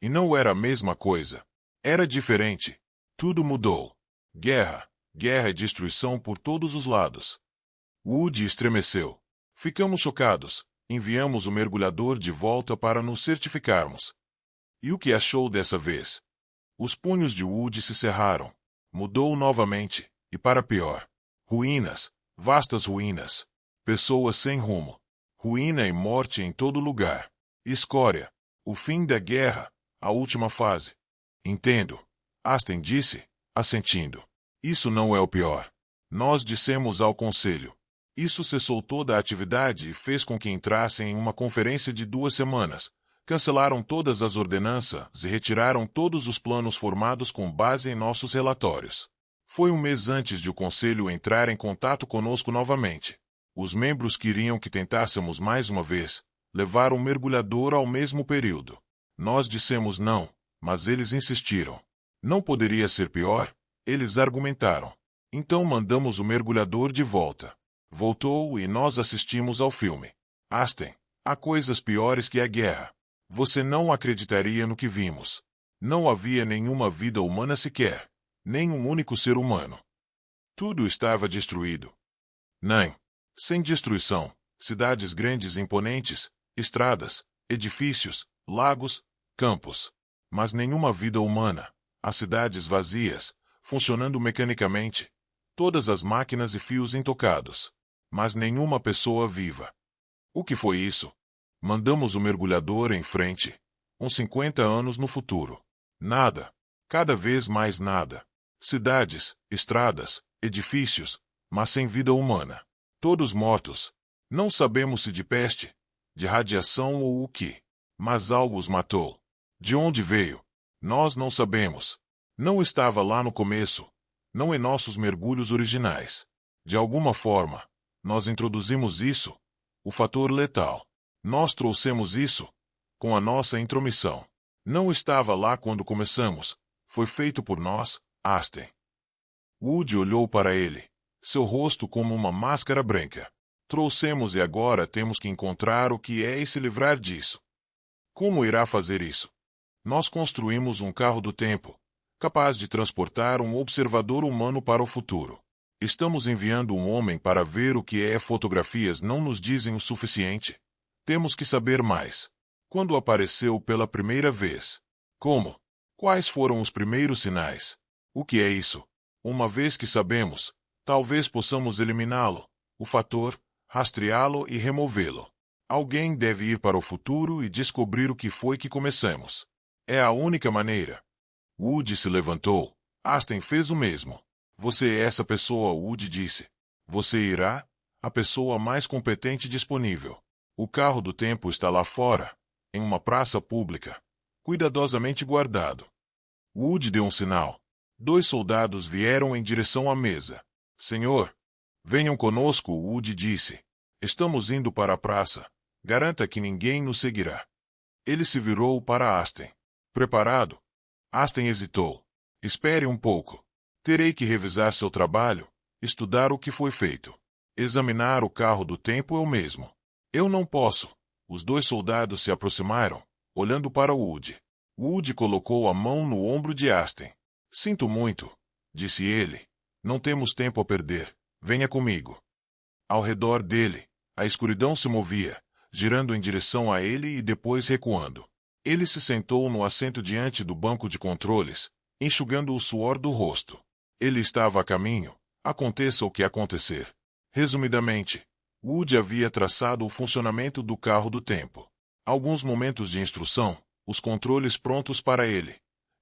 E não era a mesma coisa. Era diferente. Tudo mudou. Guerra e destruição por todos os lados. Woody estremeceu. Ficamos chocados. Enviamos o mergulhador de volta para nos certificarmos. E o que achou dessa vez? Os punhos de Woody se cerraram. Mudou novamente, e para pior. Ruínas, vastas ruínas. Pessoas sem rumo. Ruína e morte em todo lugar. Escória. O fim da guerra, a última fase. Entendo. Aston disse, assentindo. Isso não é o pior. Nós dissemos ao conselho. Isso cessou toda a atividade e fez com que entrassem em uma conferência de 2 semanas. Cancelaram todas as ordenanças e retiraram todos os planos formados com base em nossos relatórios. Foi um mês antes de o conselho entrar em contato conosco novamente. Os membros queriam que tentássemos mais uma vez, levar um mergulhador ao mesmo período. Nós dissemos não, mas eles insistiram. Não poderia ser pior? Eles argumentaram. Então mandamos o mergulhador de volta. Voltou e nós assistimos ao filme. Aston, há coisas piores que a guerra. Você não acreditaria no que vimos. Não havia nenhuma vida humana sequer. Nem um único ser humano. Tudo estava destruído. Não. Sem destruição. Cidades grandes e imponentes, estradas, edifícios, lagos, campos. Mas nenhuma vida humana. As cidades vazias, funcionando mecanicamente. Todas as máquinas e fios intocados. Mas nenhuma pessoa viva. O que foi isso? Mandamos o mergulhador em frente. Uns 50 anos no futuro. Nada. Cada vez mais nada. Cidades, estradas, edifícios, mas sem vida humana. Todos mortos. Não sabemos se de peste, de radiação ou o que. Mas algo os matou. De onde veio? Nós não sabemos. Não estava lá no começo. Não em nossos mergulhos originais. De alguma forma, nós introduzimos isso, o fator letal. Nós trouxemos isso, com a nossa intromissão. Não estava lá quando começamos. Foi feito por nós, Aston. Woody olhou para ele, seu rosto como uma máscara branca. Trouxemos e agora temos que encontrar o que é e se livrar disso. Como irá fazer isso? Nós construímos um carro do tempo, capaz de transportar um observador humano para o futuro. Estamos enviando um homem para ver o que é. Fotografias não nos dizem o suficiente. Temos que saber mais. Quando apareceu pela primeira vez? Como? Quais foram os primeiros sinais? O que é isso? Uma vez que sabemos, talvez possamos eliminá-lo, o fator, rastreá-lo e removê-lo. Alguém deve ir para o futuro e descobrir o que foi que começamos. É a única maneira. Woody se levantou. Aston fez o mesmo. Você é essa pessoa, Woody disse. Você irá? A pessoa mais competente disponível. O carro do tempo está lá fora, em uma praça pública, cuidadosamente guardado. Woody deu um sinal. 2 soldados vieram em direção à mesa. Senhor, venham conosco, Woody disse. Estamos indo para a praça. Garanta que ninguém nos seguirá. Ele se virou para Aston. Preparado? Aston hesitou. Espere um pouco. Terei que revisar seu trabalho, estudar o que foi feito. Examinar o carro do tempo eu mesmo. Eu não posso. Os 2 soldados se aproximaram, olhando para Woody. Woody colocou a mão no ombro de Aston. Sinto muito, disse ele. Não temos tempo a perder. Venha comigo. Ao redor dele, a escuridão se movia, girando em direção a ele e depois recuando. Ele se sentou no assento diante do banco de controles, enxugando o suor do rosto. Ele estava a caminho, aconteça o que acontecer. Resumidamente, Woody havia traçado o funcionamento do carro do tempo. Alguns momentos de instrução, os controles prontos para ele.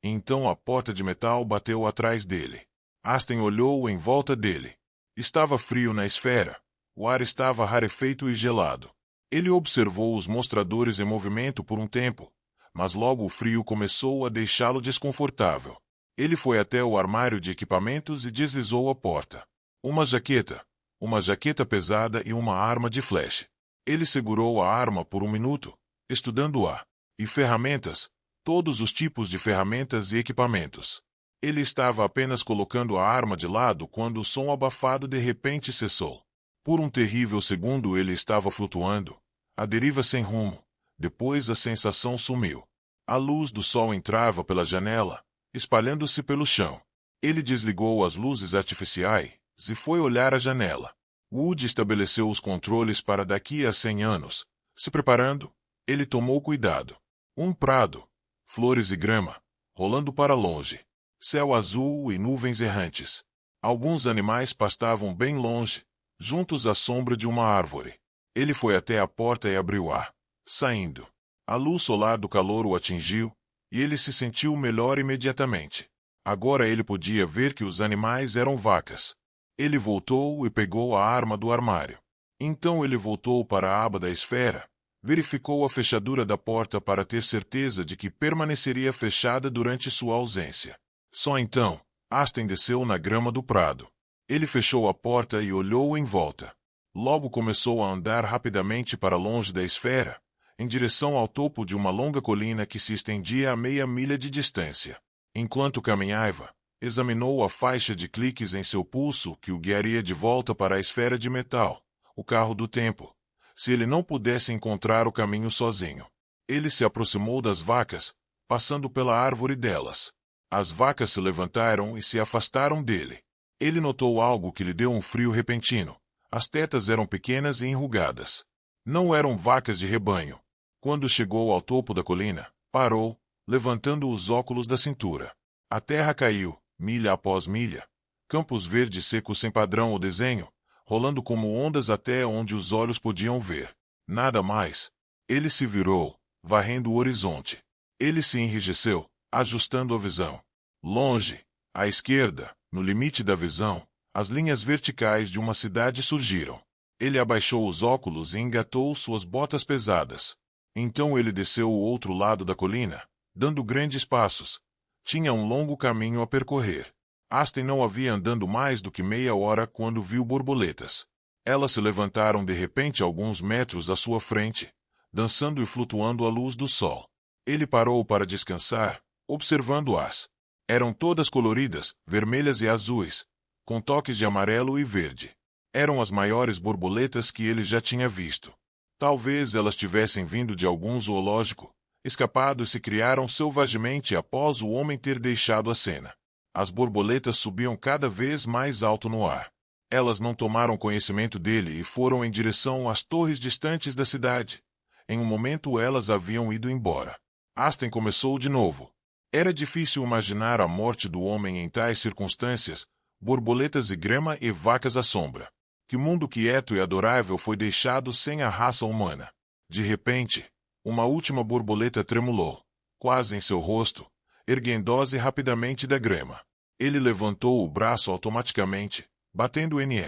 Então a porta de metal bateu atrás dele. Aston olhou em volta dele. Estava frio na esfera. O ar estava rarefeito e gelado. Ele observou os mostradores em movimento por um tempo, mas logo o frio começou a deixá-lo desconfortável. Ele foi até o armário de equipamentos e deslizou a porta. Uma jaqueta pesada e uma arma de flash. Ele segurou a arma por um minuto, estudando-a. E ferramentas, todos os tipos de ferramentas e equipamentos. Ele estava apenas colocando a arma de lado quando o som abafado de repente cessou. Por um terrível segundo ele estava flutuando, à deriva sem rumo. Depois a sensação sumiu. A luz do sol entrava pela janela, espalhando-se pelo chão. Ele desligou as luzes artificiais e foi olhar a janela. Wood estabeleceu os controles para daqui a 100 anos. Se preparando, ele tomou cuidado. Um prado, flores e grama, rolando para longe. Céu azul e nuvens errantes. Alguns animais pastavam bem longe, juntos à sombra de uma árvore. Ele foi até a porta e abriu-a. Saindo. A luz solar do calor o atingiu, e ele se sentiu melhor imediatamente. Agora ele podia ver que os animais eram vacas. Ele voltou e pegou a arma do armário. Então ele voltou para a aba da esfera, verificou a fechadura da porta para ter certeza de que permaneceria fechada durante sua ausência. Só então, Aston desceu na grama do prado. Ele fechou a porta e olhou em volta. Logo começou a andar rapidamente para longe da esfera, em direção ao topo de uma longa colina que se estendia a meia milha de distância. Enquanto caminhava, examinou a faixa de cliques em seu pulso que o guiaria de volta para a esfera de metal, o carro do tempo, se ele não pudesse encontrar o caminho sozinho. Ele se aproximou das vacas, passando pela árvore delas. As vacas se levantaram e se afastaram dele. Ele notou algo que lhe deu um frio repentino. As tetas eram pequenas e enrugadas. Não eram vacas de rebanho. Quando chegou ao topo da colina, parou, levantando os óculos da cintura. A terra caiu, milha após milha. Campos verdes secos sem padrão ou desenho, rolando como ondas até onde os olhos podiam ver. Nada mais. Ele se virou, varrendo o horizonte. Ele se enrijeceu, ajustando a visão. Longe, à esquerda, no limite da visão, as linhas verticais de uma cidade surgiram. Ele abaixou os óculos e engatou suas botas pesadas. Então ele desceu o outro lado da colina, dando grandes passos. Tinha um longo caminho a percorrer. Aston não havia andando mais do que meia hora quando viu borboletas. Elas se levantaram de repente alguns metros à sua frente, dançando e flutuando à luz do sol. Ele parou para descansar, observando-as. Eram todas coloridas, vermelhas e azuis, com toques de amarelo e verde. Eram as maiores borboletas que ele já tinha visto. Talvez elas tivessem vindo de algum zoológico, escapado e se criaram selvagemente após o homem ter deixado a cena. As borboletas subiam cada vez mais alto no ar. Elas não tomaram conhecimento dele e foram em direção às torres distantes da cidade. Em um momento elas haviam ido embora. Aston começou de novo. Era difícil imaginar a morte do homem em tais circunstâncias, borboletas e grama e vacas à sombra. Que mundo quieto e adorável foi deixado sem a raça humana. De repente, uma última borboleta tremulou, quase em seu rosto, erguendo-se rapidamente da grama. Ele levantou o braço automaticamente, batendo NE.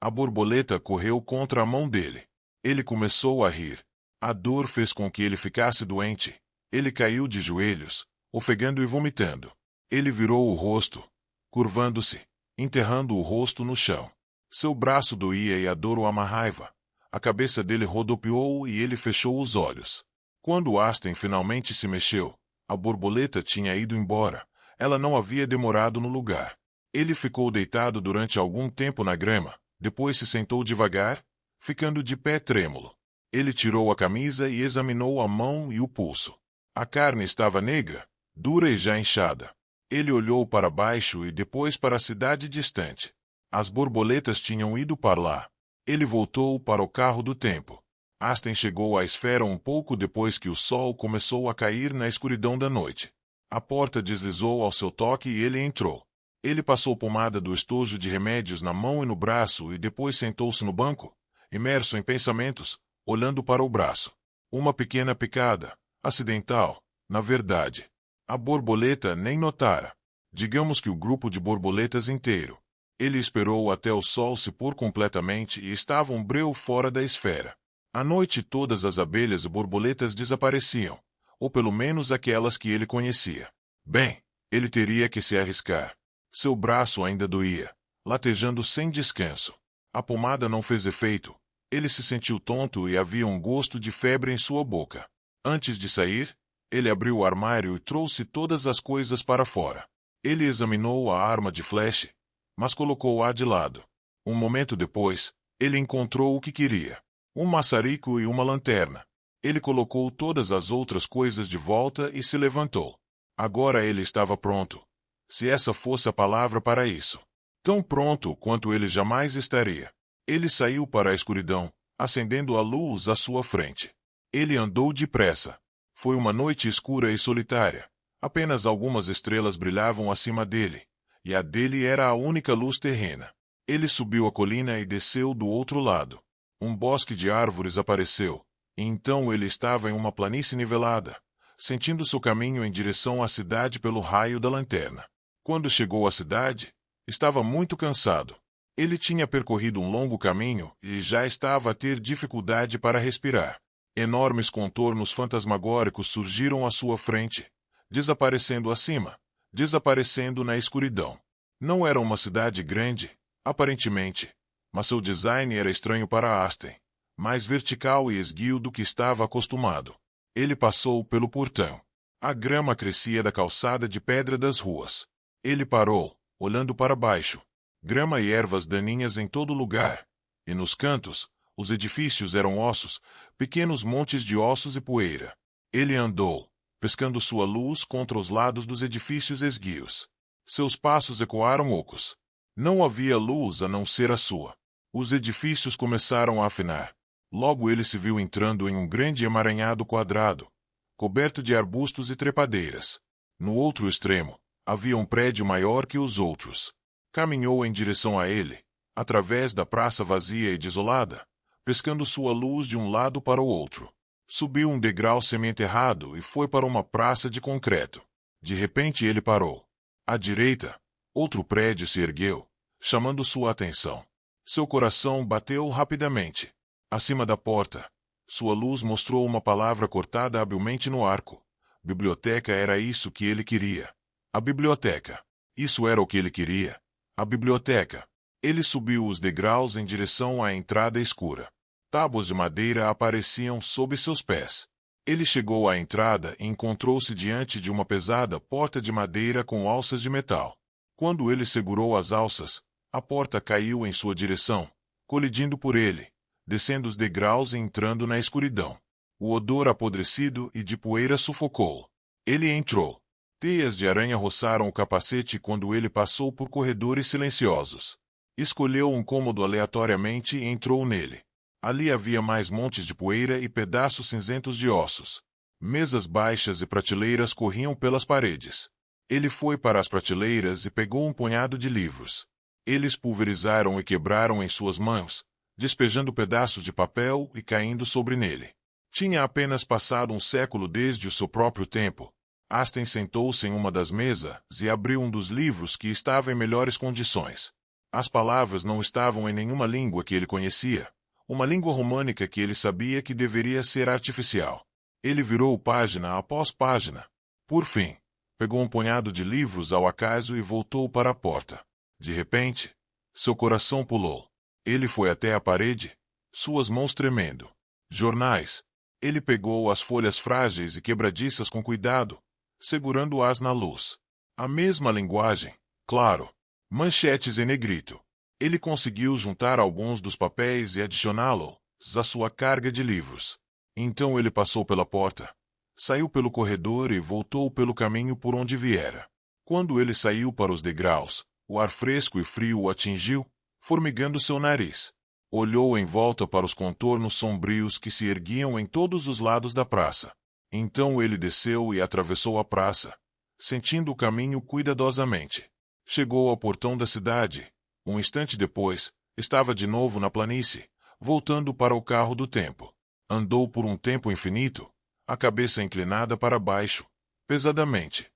A borboleta correu contra a mão dele. Ele começou a rir. A dor fez com que ele ficasse doente. Ele caiu de joelhos, ofegando e vomitando. Ele virou o rosto, curvando-se, enterrando o rosto no chão. Seu braço doía e a dor o amarrava. A cabeça dele rodopiou e ele fechou os olhos. Quando Aston finalmente se mexeu, a borboleta tinha ido embora. Ela não havia demorado no lugar. Ele ficou deitado durante algum tempo na grama, depois se sentou devagar, ficando de pé trêmulo. Ele tirou a camisa e examinou a mão e o pulso. A carne estava negra, dura e já inchada. Ele olhou para baixo e depois para a cidade distante. As borboletas tinham ido para lá. Ele voltou para o carro do tempo. Aston chegou à esfera um pouco depois que o sol começou a cair na escuridão da noite. A porta deslizou ao seu toque e ele entrou. Ele passou pomada do estojo de remédios na mão e no braço e depois sentou-se no banco, imerso em pensamentos, olhando para o braço. Uma pequena picada, acidental, na verdade. A borboleta nem notara. Digamos que o grupo de borboletas inteiro. Ele esperou até o sol se pôr completamente e estava um breu fora da esfera. À noite todas as abelhas e borboletas desapareciam, ou pelo menos aquelas que ele conhecia. Bem, ele teria que se arriscar. Seu braço ainda doía, latejando sem descanso. A pomada não fez efeito. Ele se sentiu tonto e havia um gosto de febre em sua boca. Antes de sair, ele abriu o armário e trouxe todas as coisas para fora. Ele examinou a arma de flecha, mas colocou-a de lado. Um momento depois, ele encontrou o que queria: um maçarico e uma lanterna. Ele colocou todas as outras coisas de volta e se levantou. Agora ele estava pronto. Se essa fosse a palavra para isso. Tão pronto quanto ele jamais estaria. Ele saiu para a escuridão, acendendo a luz à sua frente. Ele andou depressa. Foi uma noite escura e solitária. Apenas algumas estrelas brilhavam acima dele, e a dele era a única luz terrena. Ele subiu a colina e desceu do outro lado. Um bosque de árvores apareceu, e então ele estava em uma planície nivelada, sentindo seu caminho em direção à cidade pelo raio da lanterna. Quando chegou à cidade, estava muito cansado. Ele tinha percorrido um longo caminho e já estava a ter dificuldade para respirar. Enormes contornos fantasmagóricos surgiram à sua frente, desaparecendo acima, desaparecendo na escuridão. Não era uma cidade grande, aparentemente, mas seu design era estranho para Aston, mais vertical e esguio do que estava acostumado. Ele passou pelo portão. A grama crescia da calçada de pedra das ruas. Ele parou, olhando para baixo. Grama e ervas daninhas em todo lugar. E nos cantos, os edifícios eram ossos, pequenos montes de ossos e poeira. Ele andou, pescando sua luz contra os lados dos edifícios esguios. Seus passos ecoaram ocos. Não havia luz a não ser a sua. Os edifícios começaram a afinar. Logo ele se viu entrando em um grande emaranhado quadrado, coberto de arbustos e trepadeiras. No outro extremo, havia um prédio maior que os outros. Caminhou em direção a ele, através da praça vazia e desolada, pescando sua luz de um lado para o outro. Subiu um degrau semi-enterrado e foi para uma praça de concreto. De repente ele parou. À direita, outro prédio se ergueu, chamando sua atenção. Seu coração bateu rapidamente. Acima da porta, sua luz mostrou uma palavra cortada habilmente no arco. Biblioteca era isso que ele queria. A biblioteca. Isso era o que ele queria. A biblioteca. Ele subiu os degraus em direção à entrada escura. Tábuas de madeira apareciam sob seus pés. Ele chegou à entrada e encontrou-se diante de uma pesada porta de madeira com alças de metal. Quando ele segurou as alças, a porta caiu em sua direção, colidindo por ele, descendo os degraus e entrando na escuridão. O odor apodrecido e de poeira sufocou. Ele entrou. Teias de aranha roçaram o capacete quando ele passou por corredores silenciosos. Escolheu um cômodo aleatoriamente e entrou nele. Ali havia mais montes de poeira e pedaços cinzentos de ossos. Mesas baixas e prateleiras corriam pelas paredes. Ele foi para as prateleiras e pegou um punhado de livros. Eles pulverizaram e quebraram em suas mãos, despejando pedaços de papel e caindo sobre nele. Tinha apenas passado um século desde o seu próprio tempo. Aston sentou-se em uma das mesas e abriu um dos livros que estava em melhores condições. As palavras não estavam em nenhuma língua que ele conhecia, uma língua românica que ele sabia que deveria ser artificial. Ele virou página após página. Por fim, pegou um punhado de livros ao acaso e voltou para a porta. De repente, seu coração pulou. Ele foi até a parede, suas mãos tremendo. Jornais. Ele pegou as folhas frágeis e quebradiças com cuidado, segurando-as na luz. A mesma linguagem, claro. Manchetes em negrito. Ele conseguiu juntar alguns dos papéis e adicioná-los à sua carga de livros. Então ele passou pela porta, saiu pelo corredor e voltou pelo caminho por onde viera. Quando ele saiu para os degraus, o ar fresco e frio o atingiu, formigando seu nariz. Olhou em volta para os contornos sombrios que se erguiam em todos os lados da praça. Então ele desceu e atravessou a praça, sentindo o caminho cuidadosamente. Chegou ao portão da cidade. Um instante depois, estava de novo na planície, voltando para o carro do tempo. Andou por um tempo infinito, a cabeça inclinada para baixo, pesadamente.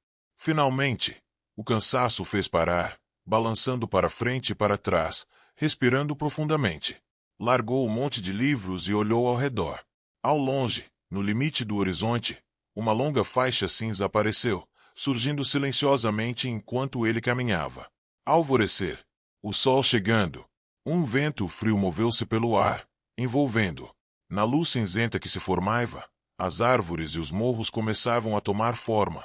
Finalmente, o cansaço o fez parar, balançando para frente e para trás, respirando profundamente. Largou o monte de livros e olhou ao redor. Ao longe, no limite do horizonte, uma longa faixa cinza apareceu, surgindo silenciosamente enquanto ele caminhava. Alvorecer. O sol chegando. Um vento frio moveu-se pelo ar, envolvendo. Na luz cinzenta que se formava, as árvores e os morros começavam a tomar forma.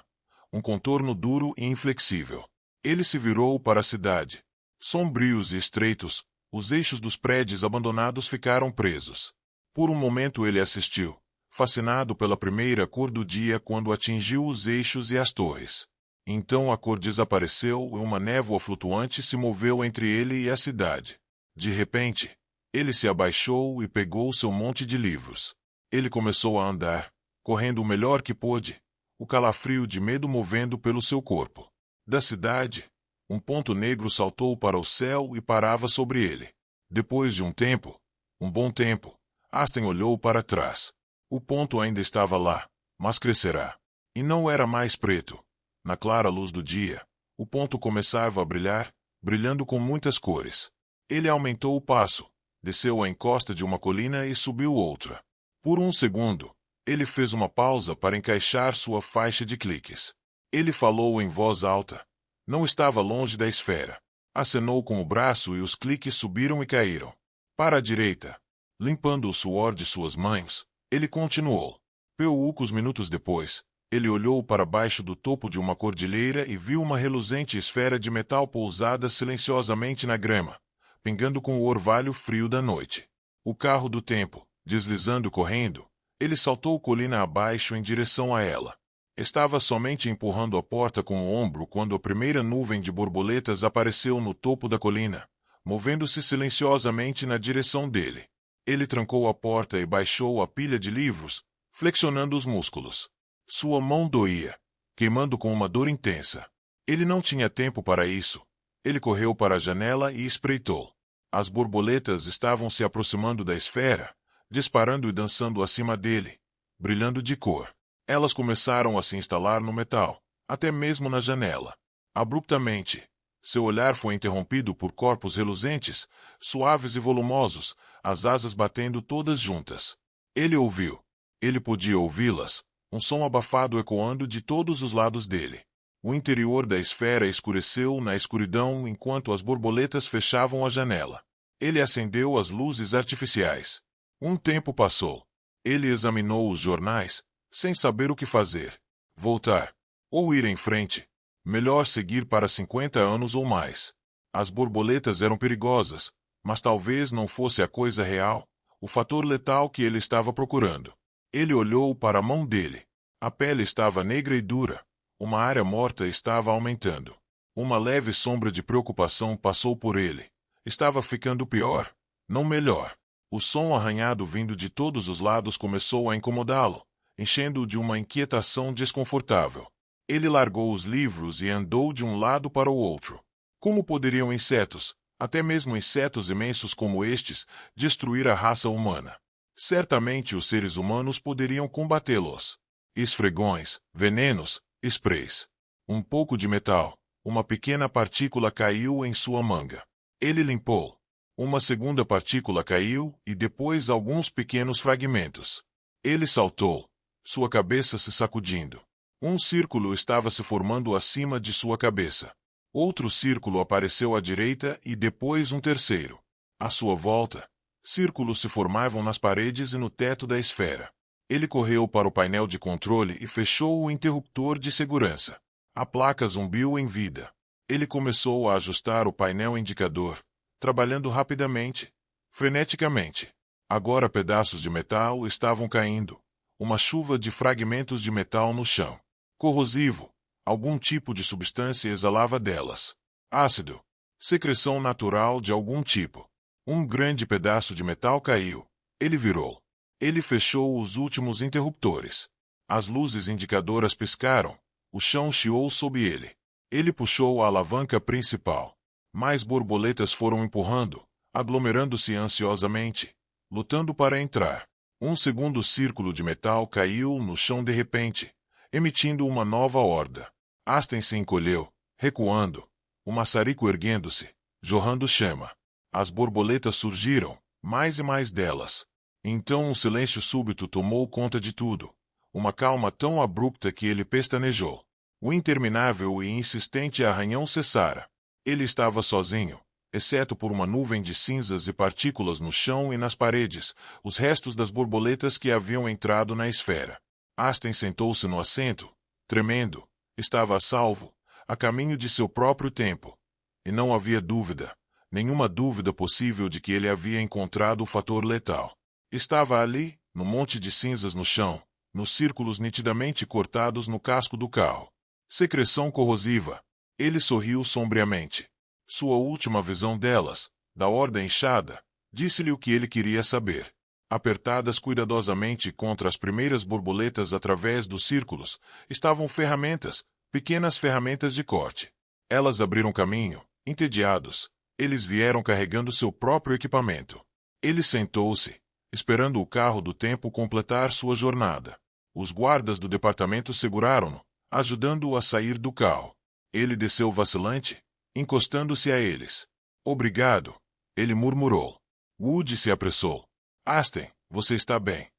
Um contorno duro e inflexível. Ele se virou para a cidade. Sombrios e estreitos, os eixos dos prédios abandonados ficaram presos. Por um momento ele assistiu, fascinado pela primeira cor do dia quando atingiu os eixos e as torres. Então a cor desapareceu e uma névoa flutuante se moveu entre ele e a cidade. De repente, ele se abaixou e pegou seu monte de livros. Ele começou a andar, correndo o melhor que pôde, o calafrio de medo movendo pelo seu corpo. Da cidade, um ponto negro saltou para o céu e parava sobre ele. Depois de um tempo, um bom tempo, Aston olhou para trás. O ponto ainda estava lá, mas crescerá. E não era mais preto. Na clara luz do dia, o ponto começava a brilhar, brilhando com muitas cores. Ele aumentou o passo, desceu a encosta de uma colina e subiu outra. Por um segundo, ele fez uma pausa para encaixar sua faixa de cliques. Ele falou em voz alta. Não estava longe da esfera. Acenou com o braço e os cliques subiram e caíram. Para a direita. Limpando o suor de suas mãos, ele continuou. Poucos minutos depois, ele olhou para baixo do topo de uma cordilheira e viu uma reluzente esfera de metal pousada silenciosamente na grama, pingando com o orvalho frio da noite. O carro do tempo, deslizando e correndo, ele saltou colina abaixo em direção a ela. Estava somente empurrando a porta com o ombro quando a primeira nuvem de borboletas apareceu no topo da colina, movendo-se silenciosamente na direção dele. Ele trancou a porta e baixou a pilha de livros, flexionando os músculos. Sua mão doía, queimando com uma dor intensa. Ele não tinha tempo para isso. Ele correu para a janela e espreitou. As borboletas estavam se aproximando da esfera, disparando e dançando acima dele, brilhando de cor. Elas começaram a se instalar no metal, até mesmo na janela. Abruptamente, seu olhar foi interrompido por corpos reluzentes, suaves e volumosos, as asas batendo todas juntas. Ele ouviu. Ele podia ouvi-las, um som abafado ecoando de todos os lados dele. O interior da esfera escureceu na escuridão enquanto as borboletas fechavam a janela. Ele acendeu as luzes artificiais. Um tempo passou. Ele examinou os jornais, sem saber o que fazer. Voltar. Ou ir em frente. Melhor seguir para 50 anos ou mais. As borboletas eram perigosas, mas talvez não fosse a coisa real, o fator letal que ele estava procurando. Ele olhou para a mão dele. A pele estava negra e dura. Uma área morta estava aumentando. Uma leve sombra de preocupação passou por ele. Estava ficando pior, não melhor. O som arranhado vindo de todos os lados começou a incomodá-lo, enchendo-o de uma inquietação desconfortável. Ele largou os livros e andou de um lado para o outro. Como poderiam insetos, até mesmo insetos imensos como estes, destruir a raça humana? Certamente os seres humanos poderiam combatê-los. Esfregões, venenos, sprays. Um pouco de metal. Uma pequena partícula caiu em sua manga. Ele limpou. Uma segunda partícula caiu e depois alguns pequenos fragmentos. Ele saltou, sua cabeça se sacudindo. Um círculo estava se formando acima de sua cabeça. Outro círculo apareceu à direita e depois um terceiro. À sua volta, círculos se formavam nas paredes e no teto da esfera. Ele correu para o painel de controle e fechou o interruptor de segurança. A placa zumbiu em vida. Ele começou a ajustar o painel indicador, trabalhando rapidamente, freneticamente. Agora pedaços de metal estavam caindo. Uma chuva de fragmentos de metal no chão. Corrosivo. Algum tipo de substância exalava delas. Ácido. Secreção natural de algum tipo. Um grande pedaço de metal caiu. Ele virou. Ele fechou os últimos interruptores. As luzes indicadoras piscaram. O chão chiou sob ele. Ele puxou a alavanca principal. Mais borboletas foram empurrando, aglomerando-se ansiosamente, lutando para entrar. Um segundo círculo de metal caiu no chão de repente, emitindo uma nova horda. Aston se encolheu, recuando, o maçarico erguendo-se, jorrando chama. As borboletas surgiram, mais e mais delas. Então um silêncio súbito tomou conta de tudo, uma calma tão abrupta que ele pestanejou. O interminável e insistente arranhão cessara. Ele estava sozinho, exceto por uma nuvem de cinzas e partículas no chão e nas paredes, os restos das borboletas que haviam entrado na esfera. Aston sentou-se no assento, tremendo. Estava a salvo, a caminho de seu próprio tempo. E não havia dúvida, nenhuma dúvida possível de que ele havia encontrado o fator letal. Estava ali, no monte de cinzas no chão, nos círculos nitidamente cortados no casco do carro. Secreção corrosiva. Ele sorriu sombriamente. Sua última visão delas, da horda inchada, disse-lhe o que ele queria saber. Apertadas cuidadosamente contra as primeiras borboletas através dos círculos, estavam ferramentas, pequenas ferramentas de corte. Elas abriram caminho, entediados. Eles vieram carregando seu próprio equipamento. Ele sentou-se, esperando o carro do tempo completar sua jornada. Os guardas do departamento seguraram-no, ajudando-o a sair do carro. Ele desceu vacilante, encostando-se a eles. Obrigado, ele murmurou. Wood se apressou. Aston, você está bem?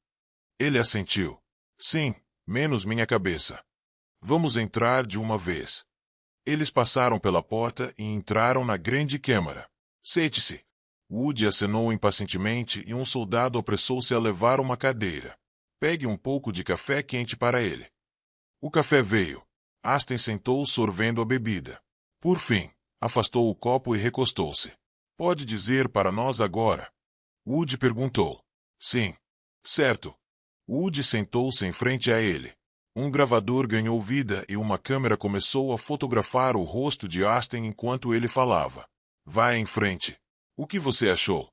Ele assentiu. Sim, menos minha cabeça. Vamos entrar de uma vez. Eles passaram pela porta e entraram na grande câmara. Sente-se. Wood acenou impacientemente e um soldado apressou-se a levar uma cadeira. Pegue um pouco de café quente para ele. O café veio. Aston sentou sorvendo a bebida. Por fim, afastou o copo e recostou-se. Pode dizer para nós agora? Wood perguntou. Sim. Certo. Wood sentou-se em frente a ele. Um gravador ganhou vida e uma câmera começou a fotografar o rosto de Aston enquanto ele falava. Vá em frente. O que você achou?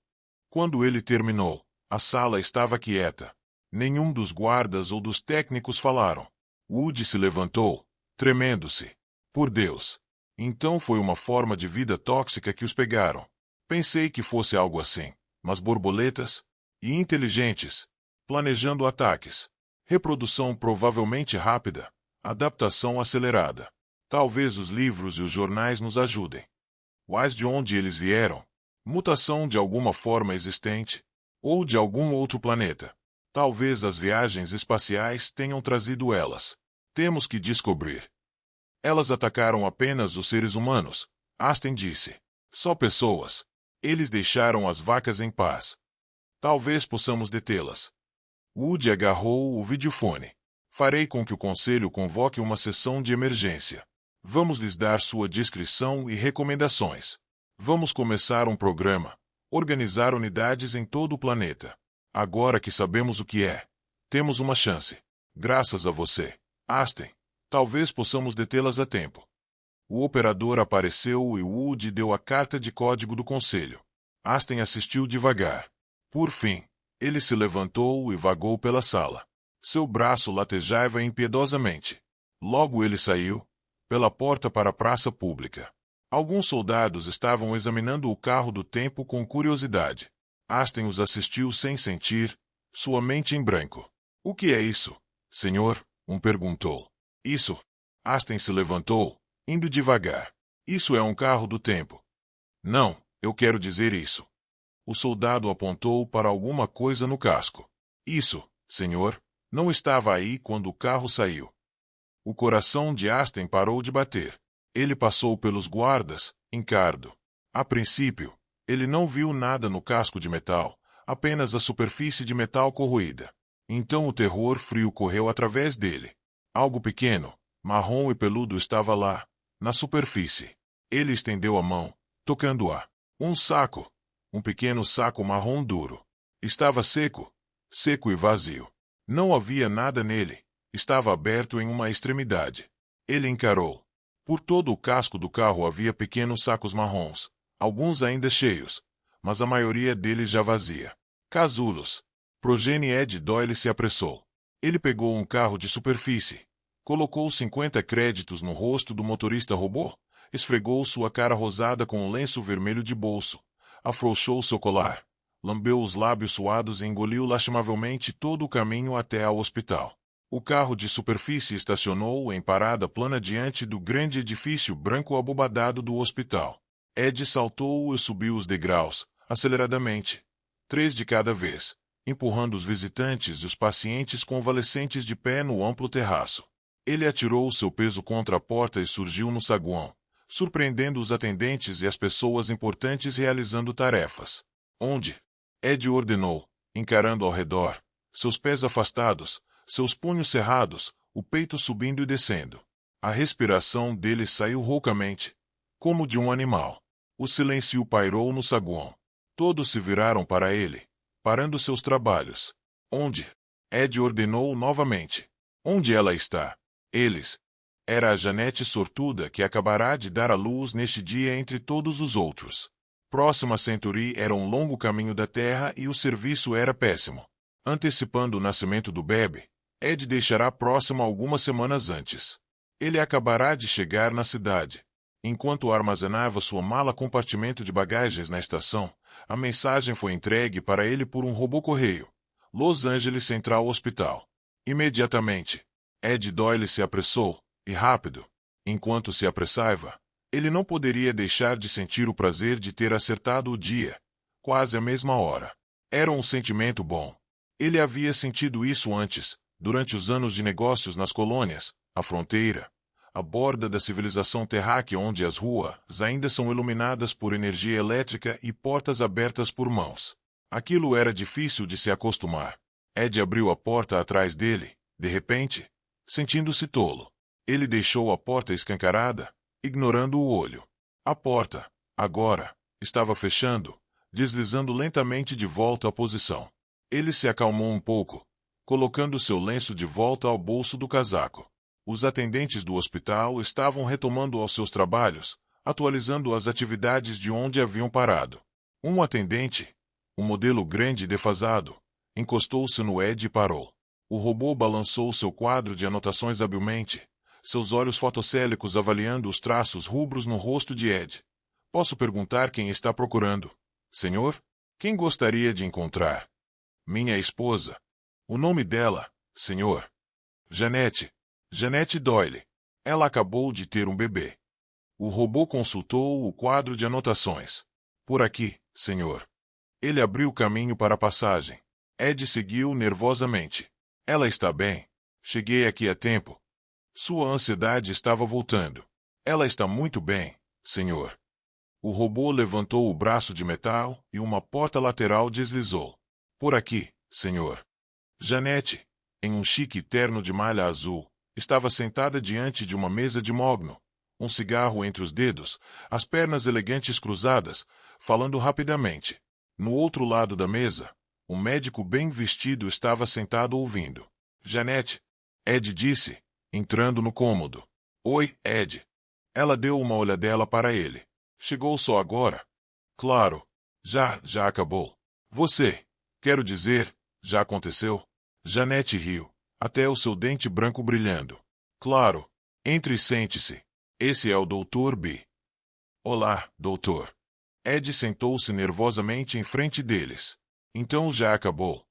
Quando ele terminou, a sala estava quieta. Nenhum dos guardas ou dos técnicos falaram. Wood se levantou, tremendo-se. Por Deus! Então foi uma forma de vida tóxica que os pegaram. Pensei que fosse algo assim. Mas borboletas? E inteligentes. Planejando ataques. Reprodução provavelmente rápida. Adaptação acelerada. Talvez os livros e os jornais nos ajudem. Mas de onde eles vieram? Mutação de alguma forma existente? Ou de algum outro planeta? Talvez as viagens espaciais tenham trazido elas. Temos que descobrir. Elas atacaram apenas os seres humanos, Aston disse. Só pessoas. Eles deixaram as vacas em paz. Talvez possamos detê-las. Wood agarrou o videofone. Farei com que o conselho convoque uma sessão de emergência. Vamos lhes dar sua descrição e recomendações. Vamos começar um programa. Organizar unidades em todo o planeta. Agora que sabemos o que é, temos uma chance. Graças a você, Aston. Talvez possamos detê-las a tempo. O operador apareceu e Wood deu a carta de código do conselho. Aston assistiu devagar. Por fim, ele se levantou e vagou pela sala. Seu braço latejava impiedosamente. Logo ele saiu, pela porta para a praça pública. Alguns soldados estavam examinando o carro do tempo com curiosidade. Aston os assistiu sem sentir, sua mente em branco. O que é isso, senhor? Um perguntou. Isso. Aston se levantou, indo devagar. Isso é um carro do tempo. Não, eu quero dizer isso. O soldado apontou para alguma coisa no casco. Isso, senhor, não estava aí quando o carro saiu. O coração de Aston parou de bater. Ele passou pelos guardas, encardo. A princípio, ele não viu nada no casco de metal, apenas a superfície de metal corroída. Então o terror frio correu através dele. Algo pequeno, marrom e peludo estava lá, na superfície. Ele estendeu a mão, tocando-a. Um saco. Um pequeno saco marrom duro. Estava seco. Seco e vazio. Não havia nada nele. Estava aberto em uma extremidade. Ele encarou. Por todo o casco do carro havia pequenos sacos marrons, alguns ainda cheios, mas a maioria deles já vazia. Casulos. Progenie Ed Doyle se apressou. Ele pegou um carro de superfície. Colocou 50 créditos no rosto do motorista robô, esfregou sua cara rosada com um lenço vermelho de bolso, afrouxou seu colar, lambeu os lábios suados e engoliu lastimavelmente todo o caminho até ao hospital. O carro de superfície estacionou em parada plana diante do grande edifício branco abobadado do hospital. Ed saltou e subiu os degraus, aceleradamente, 3 de cada vez, empurrando os visitantes e os pacientes convalescentes de pé no amplo terraço. Ele atirou seu peso contra a porta e surgiu no saguão, surpreendendo os atendentes e as pessoas importantes realizando tarefas. Onde? Ed ordenou, encarando ao redor, seus pés afastados, seus punhos cerrados, o peito subindo e descendo. A respiração dele saiu roucamente, como de um animal. O silêncio pairou no saguão. Todos se viraram para ele, parando seus trabalhos. Onde? Ed ordenou novamente. Onde ela está? Eles. Era a Janete sortuda que acabará de dar à luz neste dia entre todos os outros. Próxima a Century era um longo caminho da terra e o serviço era péssimo. Antecipando o nascimento do bebê, Ed deixará próximo algumas semanas antes. Ele acabará de chegar na cidade. Enquanto armazenava sua mala compartimento de bagagens na estação, a mensagem foi entregue para ele por um robô-correio. Los Angeles Central Hospital. Imediatamente, Ed Doyle se apressou, e rápido. Enquanto se apressava, ele não poderia deixar de sentir o prazer de ter acertado o dia, quase à mesma hora. Era um sentimento bom. Ele havia sentido isso antes, durante os anos de negócios nas colônias, a fronteira, a borda da civilização terráquea onde as ruas ainda são iluminadas por energia elétrica e portas abertas por mãos. Aquilo era difícil de se acostumar. Ed abriu a porta atrás dele, de repente, sentindo-se tolo. Ele deixou a porta escancarada, ignorando o olho. A porta, agora, estava fechando, deslizando lentamente de volta à posição. Ele se acalmou um pouco, colocando seu lenço de volta ao bolso do casaco. Os atendentes do hospital estavam retomando aos seus trabalhos, atualizando as atividades de onde haviam parado. Um atendente, um modelo grande e defasado, encostou-se no Ed e parou. O robô balançou seu quadro de anotações habilmente, seus olhos fotocélicos avaliando os traços rubros no rosto de Ed. Posso perguntar quem está procurando? Senhor? Quem gostaria de encontrar? Minha esposa. O nome dela, senhor. Janete. Janete Doyle. Ela acabou de ter um bebê. O robô consultou o quadro de anotações. Por aqui, senhor. Ele abriu caminho para a passagem. Ed seguiu nervosamente. Ela está bem. Cheguei aqui a tempo. Sua ansiedade estava voltando. Ela está muito bem, senhor. O robô levantou o braço de metal e uma porta lateral deslizou. Por aqui, senhor. Janete, em um chique terno de malha azul, estava sentada diante de uma mesa de mogno, um cigarro entre os dedos, as pernas elegantes cruzadas, falando rapidamente. No outro lado da mesa, um médico bem vestido estava sentado ouvindo. Janete, Ed disse, entrando no cômodo. Oi, Ed. Ela deu uma olhadela para ele. Chegou só agora? Claro. Já acabou. Você, quero dizer, já aconteceu? Janete riu, até o seu dente branco brilhando. Claro. Entre e sente-se. Esse é o Dr. B. Olá, doutor. Ed sentou-se nervosamente em frente deles. Então já acabou.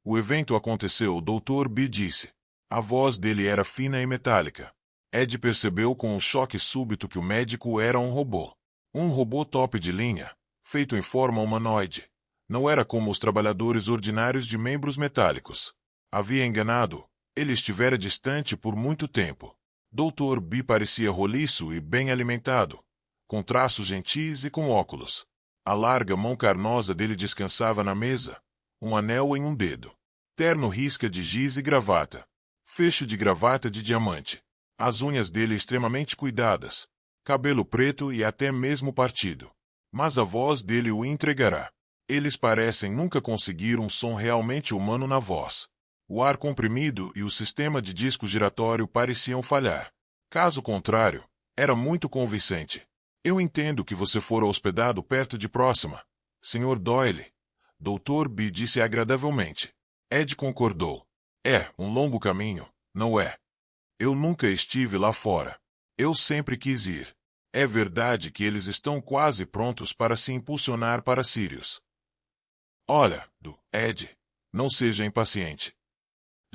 O evento aconteceu, o Dr. B disse. A voz dele era fina e metálica. Ed percebeu com um choque súbito que o médico era um robô. Um robô top de linha, feito em forma humanoide. Não era como os trabalhadores ordinários de membros metálicos. Havia enganado. Ele estivera distante por muito tempo. Dr. B parecia roliço e bem alimentado, com traços gentis e com óculos. A larga mão carnosa dele descansava na mesa, um anel em um dedo. Terno risca de giz e gravata. Fecho de gravata de diamante. As unhas dele extremamente cuidadas. Cabelo preto e até mesmo partido. Mas a voz dele o entregará. Eles parecem nunca conseguir um som realmente humano na voz. O ar comprimido e o sistema de disco giratório pareciam falhar. Caso contrário, era muito convincente. Eu entendo que você fora hospedado perto de Próxima, Sr. Doyle. Dr. B disse agradavelmente. Ed concordou. É um longo caminho, não é? Eu nunca estive lá fora. Eu sempre quis ir. É verdade que eles estão quase prontos para se impulsionar para Sirius. Olha, Ed, não seja impaciente.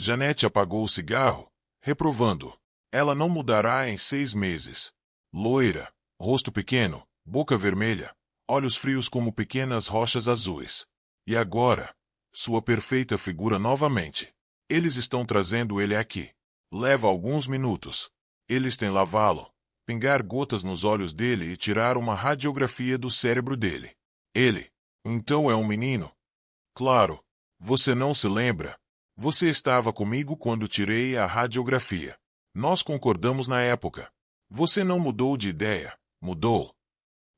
Janete apagou o cigarro, reprovando. Ela não mudará em 6 meses. Loira, rosto pequeno, boca vermelha, olhos frios como pequenas rochas azuis. E agora? Sua perfeita figura novamente. Eles estão trazendo ele aqui. Leva alguns minutos. Eles têm lavá-lo, pingar gotas nos olhos dele e tirar uma radiografia do cérebro dele. Ele, então é um menino? Claro. Você não se lembra? Você estava comigo quando tirei a radiografia. Nós concordamos na época. Você não mudou de ideia, mudou.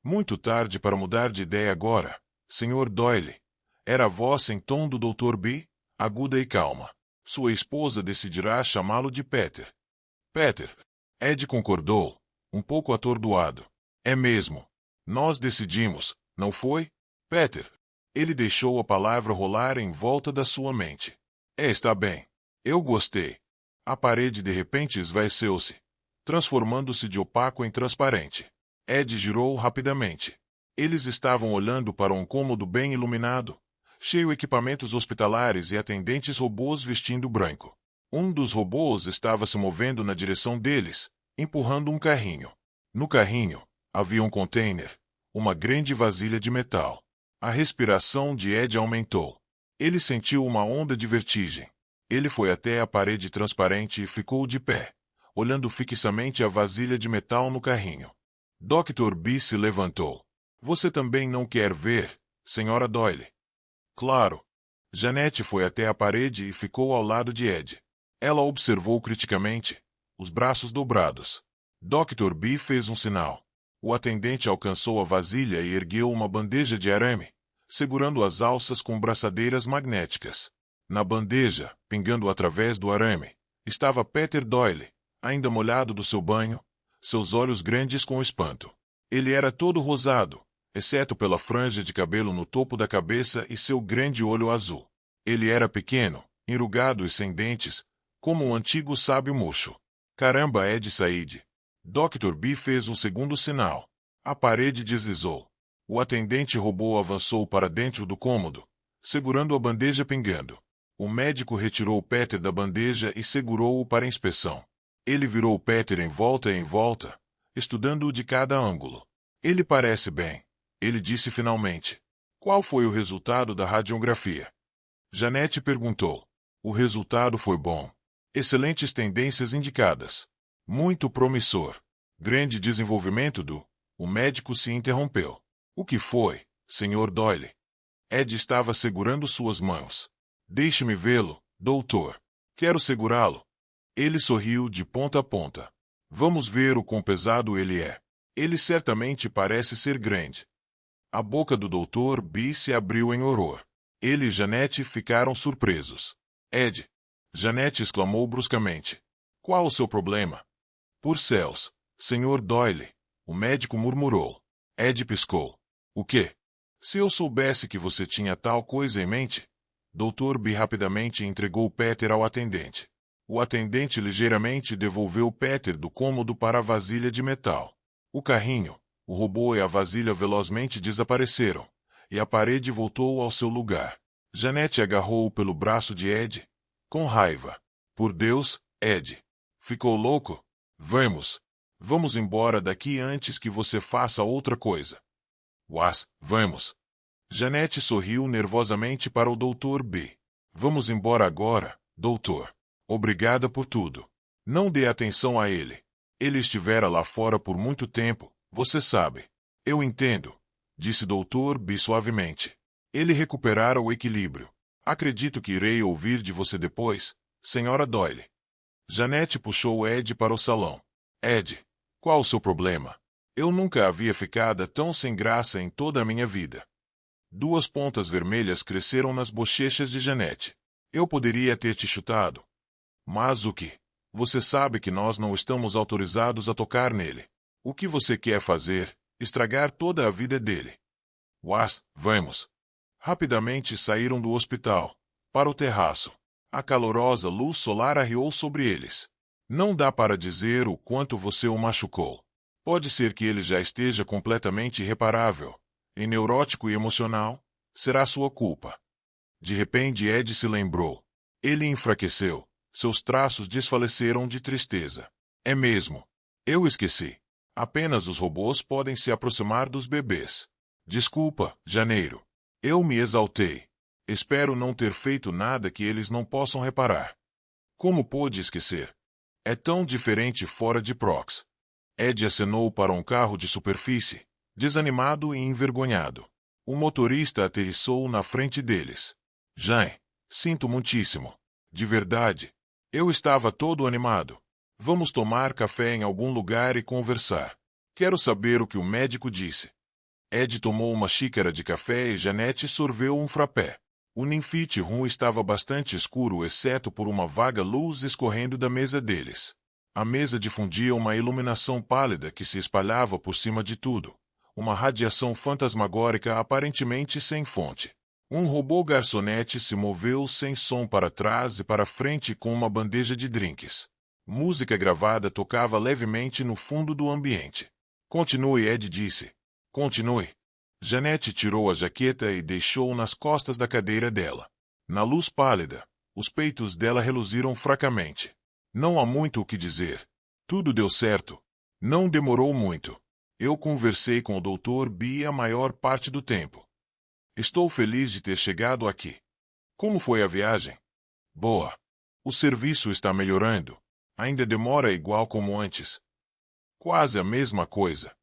Muito tarde para mudar de ideia agora, Sr. Doyle. Era a voz em tom do Dr. B, aguda e calma. Sua esposa decidirá chamá-lo de Peter. Peter. Ed concordou, um pouco atordoado. É mesmo. Nós decidimos, não foi? Peter. Ele deixou a palavra rolar em volta da sua mente. Está bem. Eu gostei. A parede de repente esvaeceu-se, transformando-se de opaco em transparente. Ed girou rapidamente. Eles estavam olhando para um cômodo bem iluminado, cheio de equipamentos hospitalares e atendentes robôs vestindo branco. Um dos robôs estava se movendo na direção deles, empurrando um carrinho. No carrinho, havia um container, uma grande vasilha de metal. A respiração de Ed aumentou. Ele sentiu uma onda de vertigem. Ele foi até a parede transparente e ficou de pé, olhando fixamente a vasilha de metal no carrinho. Dr. B se levantou. Você também não quer ver, Sra. Doyle? Claro. Janete foi até a parede e ficou ao lado de Ed. Ela observou criticamente, os braços dobrados. Dr. B fez um sinal. O atendente alcançou a vasilha e ergueu uma bandeja de arame, segurando as alças com braçadeiras magnéticas. Na bandeja, pingando através do arame, estava Peter Doyle, ainda molhado do seu banho, seus olhos grandes com espanto. Ele era todo rosado, exceto pela franja de cabelo no topo da cabeça e seu grande olho azul. Ele era pequeno, enrugado e sem dentes, como um antigo sábio murcho. Caramba, Ed Said. Dr. B fez um segundo sinal. A parede deslizou. O atendente robô avançou para dentro do cômodo, segurando a bandeja pingando. O médico retirou Peter da bandeja e segurou-o para inspeção. Ele virou Peter em volta, estudando-o de cada ângulo. Ele parece bem, ele disse finalmente. Qual foi o resultado da radiografia? Janete perguntou. O resultado foi bom. Excelentes tendências indicadas. Muito promissor. Grande desenvolvimento do... O médico se interrompeu. O que foi, Sr. Doyle? Ed estava segurando suas mãos. Deixe-me vê-lo, doutor. Quero segurá-lo. Ele sorriu de ponta a ponta. Vamos ver o quão pesado ele é. Ele certamente parece ser grande. A boca do Dr. B se abriu em horror. Ele e Janete ficaram surpresos. Ed! Janete exclamou bruscamente. Qual o seu problema? Por céus, Sr. Doyle, o médico murmurou. Ed piscou. O quê? Se eu soubesse que você tinha tal coisa em mente... Dr. B rapidamente entregou Peter ao atendente. O atendente ligeiramente devolveu Peter do cômodo para a vasilha de metal. O carrinho, o robô e a vasilha velozmente desapareceram, e a parede voltou ao seu lugar. Janete agarrou-o pelo braço de Ed, com raiva. Por Deus, Ed. Ficou louco? Vamos embora daqui antes que você faça outra coisa. Vamos. Janete sorriu nervosamente para o Dr. B. Vamos embora agora, doutor. Obrigada por tudo. Não dê atenção a ele. Ele estivera lá fora por muito tempo, você sabe. Eu entendo, disse Dr. B suavemente. Ele recuperara o equilíbrio. Acredito que irei ouvir de você depois, Sra. Doyle. Janete puxou Ed para o salão. Ed, qual o seu problema? Eu nunca havia ficado tão sem graça em toda a minha vida. 2 pontas vermelhas cresceram nas bochechas de Janete. Eu poderia ter te chutado. Mas o que? Você sabe que nós não estamos autorizados a tocar nele. O que você quer fazer? Estragar toda a vida dele. Vamos. Rapidamente saíram do hospital, para o terraço. A calorosa luz solar arriou sobre eles. Não dá para dizer o quanto você o machucou. Pode ser que ele já esteja completamente irreparável. E neurótico e emocional, será sua culpa. De repente Ed se lembrou. Ele enfraqueceu, Seus traços desfaleceram de tristeza. É mesmo. Eu esqueci. Apenas os robôs podem se aproximar dos bebês. Desculpa, Janeiro. Eu me exaltei. Espero não ter feito nada que eles não possam reparar. Como pôde esquecer? É tão diferente fora de Prox. Ed acenou para um carro de superfície, desanimado e envergonhado. O motorista aterrissou na frente deles. Jean, sinto muitíssimo. De verdade. Eu estava todo animado. Vamos tomar café em algum lugar e conversar. Quero saber o que o médico disse. Ed tomou uma xícara de café e Jeanette sorveu um frappé. O Ninfit Room estava bastante escuro exceto por uma vaga luz escorrendo da mesa deles. A mesa difundia uma iluminação pálida que se espalhava por cima de tudo. Uma radiação fantasmagórica aparentemente sem fonte. Um robô garçonete se moveu sem som para trás e para frente com uma bandeja de drinks. Música gravada tocava levemente no fundo do ambiente. Continue, Ed disse. Continue. Jeanette tirou a jaqueta e deixou nas costas da cadeira dela. Na luz pálida, os peitos dela reluziram fracamente. Não há muito o que dizer. Tudo deu certo. Não demorou muito. Eu conversei com o Dr. B a maior parte do tempo. Estou feliz de ter chegado aqui. Como foi a viagem? Boa. O serviço está melhorando. Ainda demora igual como antes. Quase a mesma coisa.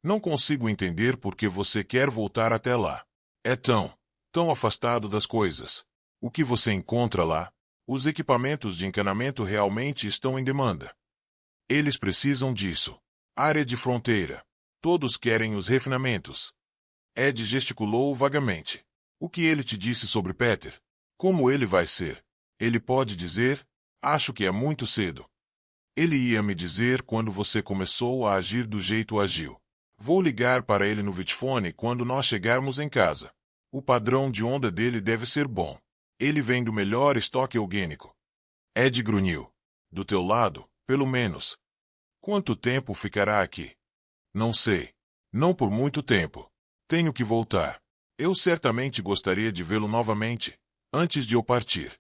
Não consigo entender por que você quer voltar até lá. É tão afastado das coisas. O que você encontra lá? Os equipamentos de encanamento realmente estão em demanda. Eles precisam disso. Área de fronteira. Todos querem os refinamentos. Ed gesticulou vagamente. O que ele te disse sobre Peter? Como ele vai ser? Ele pode dizer? Acho que é muito cedo. Ele ia me dizer quando você começou a agir do jeito agiu. Vou ligar para ele no Vitfone quando nós chegarmos em casa. O padrão de onda dele deve ser bom. Ele vem do melhor estoque eugênico. Ed grunhiu. Do teu lado, pelo menos. Quanto tempo ficará aqui? Não sei. Não por muito tempo. Tenho que voltar. Eu certamente gostaria de vê-lo novamente, antes de eu partir.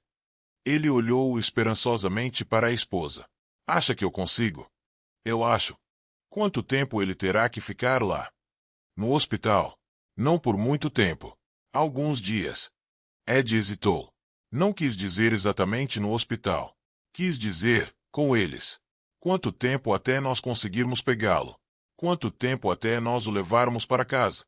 Ele olhou esperançosamente para a esposa. Acha que eu consigo? Eu acho. Quanto tempo ele terá que ficar lá? No hospital? Não por muito tempo. Alguns dias. Ed hesitou. Não quis dizer exatamente no hospital. Quis dizer, com eles. Quanto tempo até nós conseguirmos pegá-lo? Quanto tempo até nós o levarmos para casa?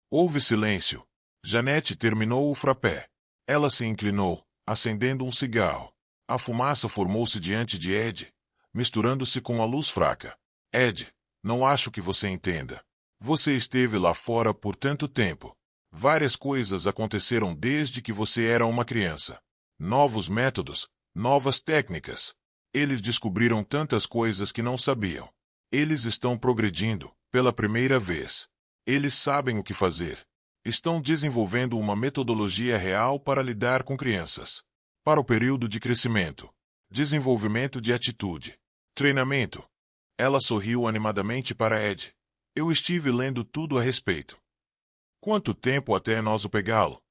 Houve silêncio. Jeanette terminou o frappé. Ela se inclinou, acendendo um cigarro. A fumaça formou-se diante de Ed, misturando-se com a luz fraca. Ed, não acho que você entenda. Você esteve lá fora por tanto tempo. Várias coisas aconteceram desde que você era uma criança. Novos métodos, novas técnicas. Eles descobriram tantas coisas que não sabiam. Eles estão progredindo, pela primeira vez. Eles sabem o que fazer. Estão desenvolvendo uma metodologia real para lidar com crianças. Para o período de crescimento. Desenvolvimento de atitude. Treinamento. Ela sorriu animadamente para Ed. Eu estive lendo tudo a respeito. Quanto tempo até nós o pegá-lo?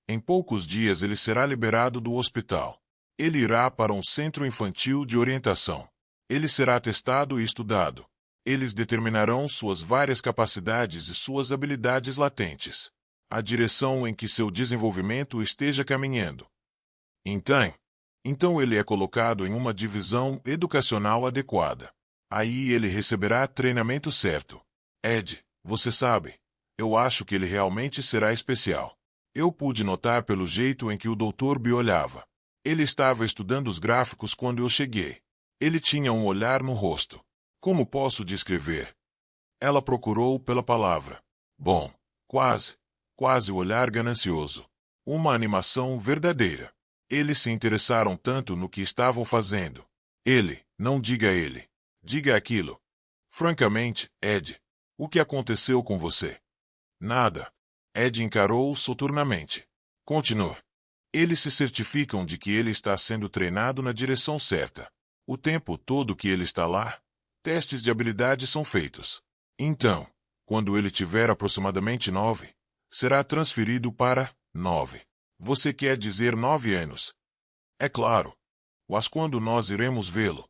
Em poucos dias ele será liberado do hospital. Ele irá para um centro infantil de orientação. Ele será testado e estudado. Eles determinarão suas várias capacidades e suas habilidades latentes. A direção em que seu desenvolvimento esteja caminhando. Então ele é colocado em uma divisão educacional adequada. Aí ele receberá treinamento certo. Ed, você sabe, eu acho que ele realmente será especial. Eu pude notar pelo jeito em que o Dr. B olhava. Ele estava estudando os gráficos quando eu cheguei. Ele tinha um olhar no rosto. Como posso descrever? Ela procurou pela palavra. Bom, quase o olhar ganancioso. Uma animação verdadeira. Eles se interessaram tanto no que estavam fazendo. Não diga ele. Diga aquilo. Francamente, Ed, o que aconteceu com você? Nada. Ed encarou-o soturnamente. Continue. Eles se certificam de que ele está sendo treinado na direção certa. O tempo todo que ele está lá, testes de habilidade são feitos. Então, quando ele tiver aproximadamente 9, será transferido para 9. Você quer dizer 9 anos? É claro. Mas quando nós iremos vê-lo?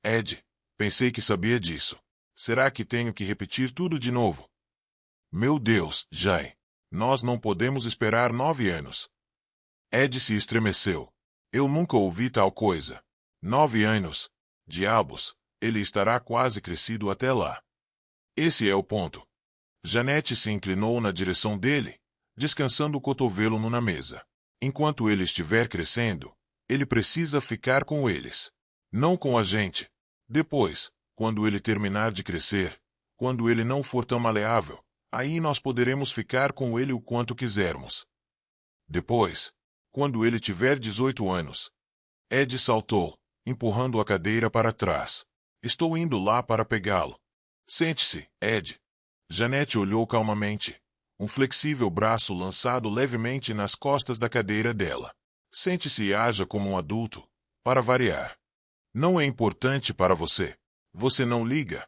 Ed, pensei que sabia disso. Será que tenho que repetir tudo de novo? Meu Deus, Jay. Nós não podemos esperar 9 anos. Ed se estremeceu. Eu nunca ouvi tal coisa. 9 anos? Diabos, ele estará quase crescido até lá. Esse é o ponto. Janete se inclinou na direção dele, descansando o cotovelo na mesa. Enquanto ele estiver crescendo, ele precisa ficar com eles. Não com a gente. Depois, quando ele terminar de crescer, quando ele não for tão maleável, aí nós poderemos ficar com ele o quanto quisermos. Depois, quando ele tiver 18 anos. Ed saltou, empurrando a cadeira para trás. Estou indo lá para pegá-lo. Sente-se, Ed. Janete olhou calmamente. Um flexível braço lançado levemente nas costas da cadeira dela. Sente-se e haja como um adulto, para variar. Não é importante para você. Você não liga?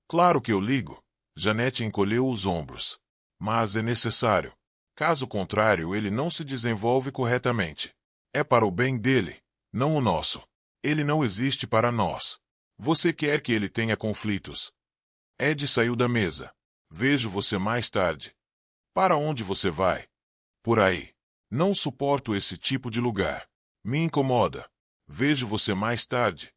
Claro que eu ligo. Janete encolheu os ombros. Mas é necessário. Caso contrário, ele não se desenvolve corretamente. É para o bem dele, não o nosso. Ele não existe para nós. Você quer que ele tenha conflitos. Ed saiu da mesa. Vejo você mais tarde. Para onde você vai? Por aí. Não suporto esse tipo de lugar. Me incomoda. Vejo você mais tarde.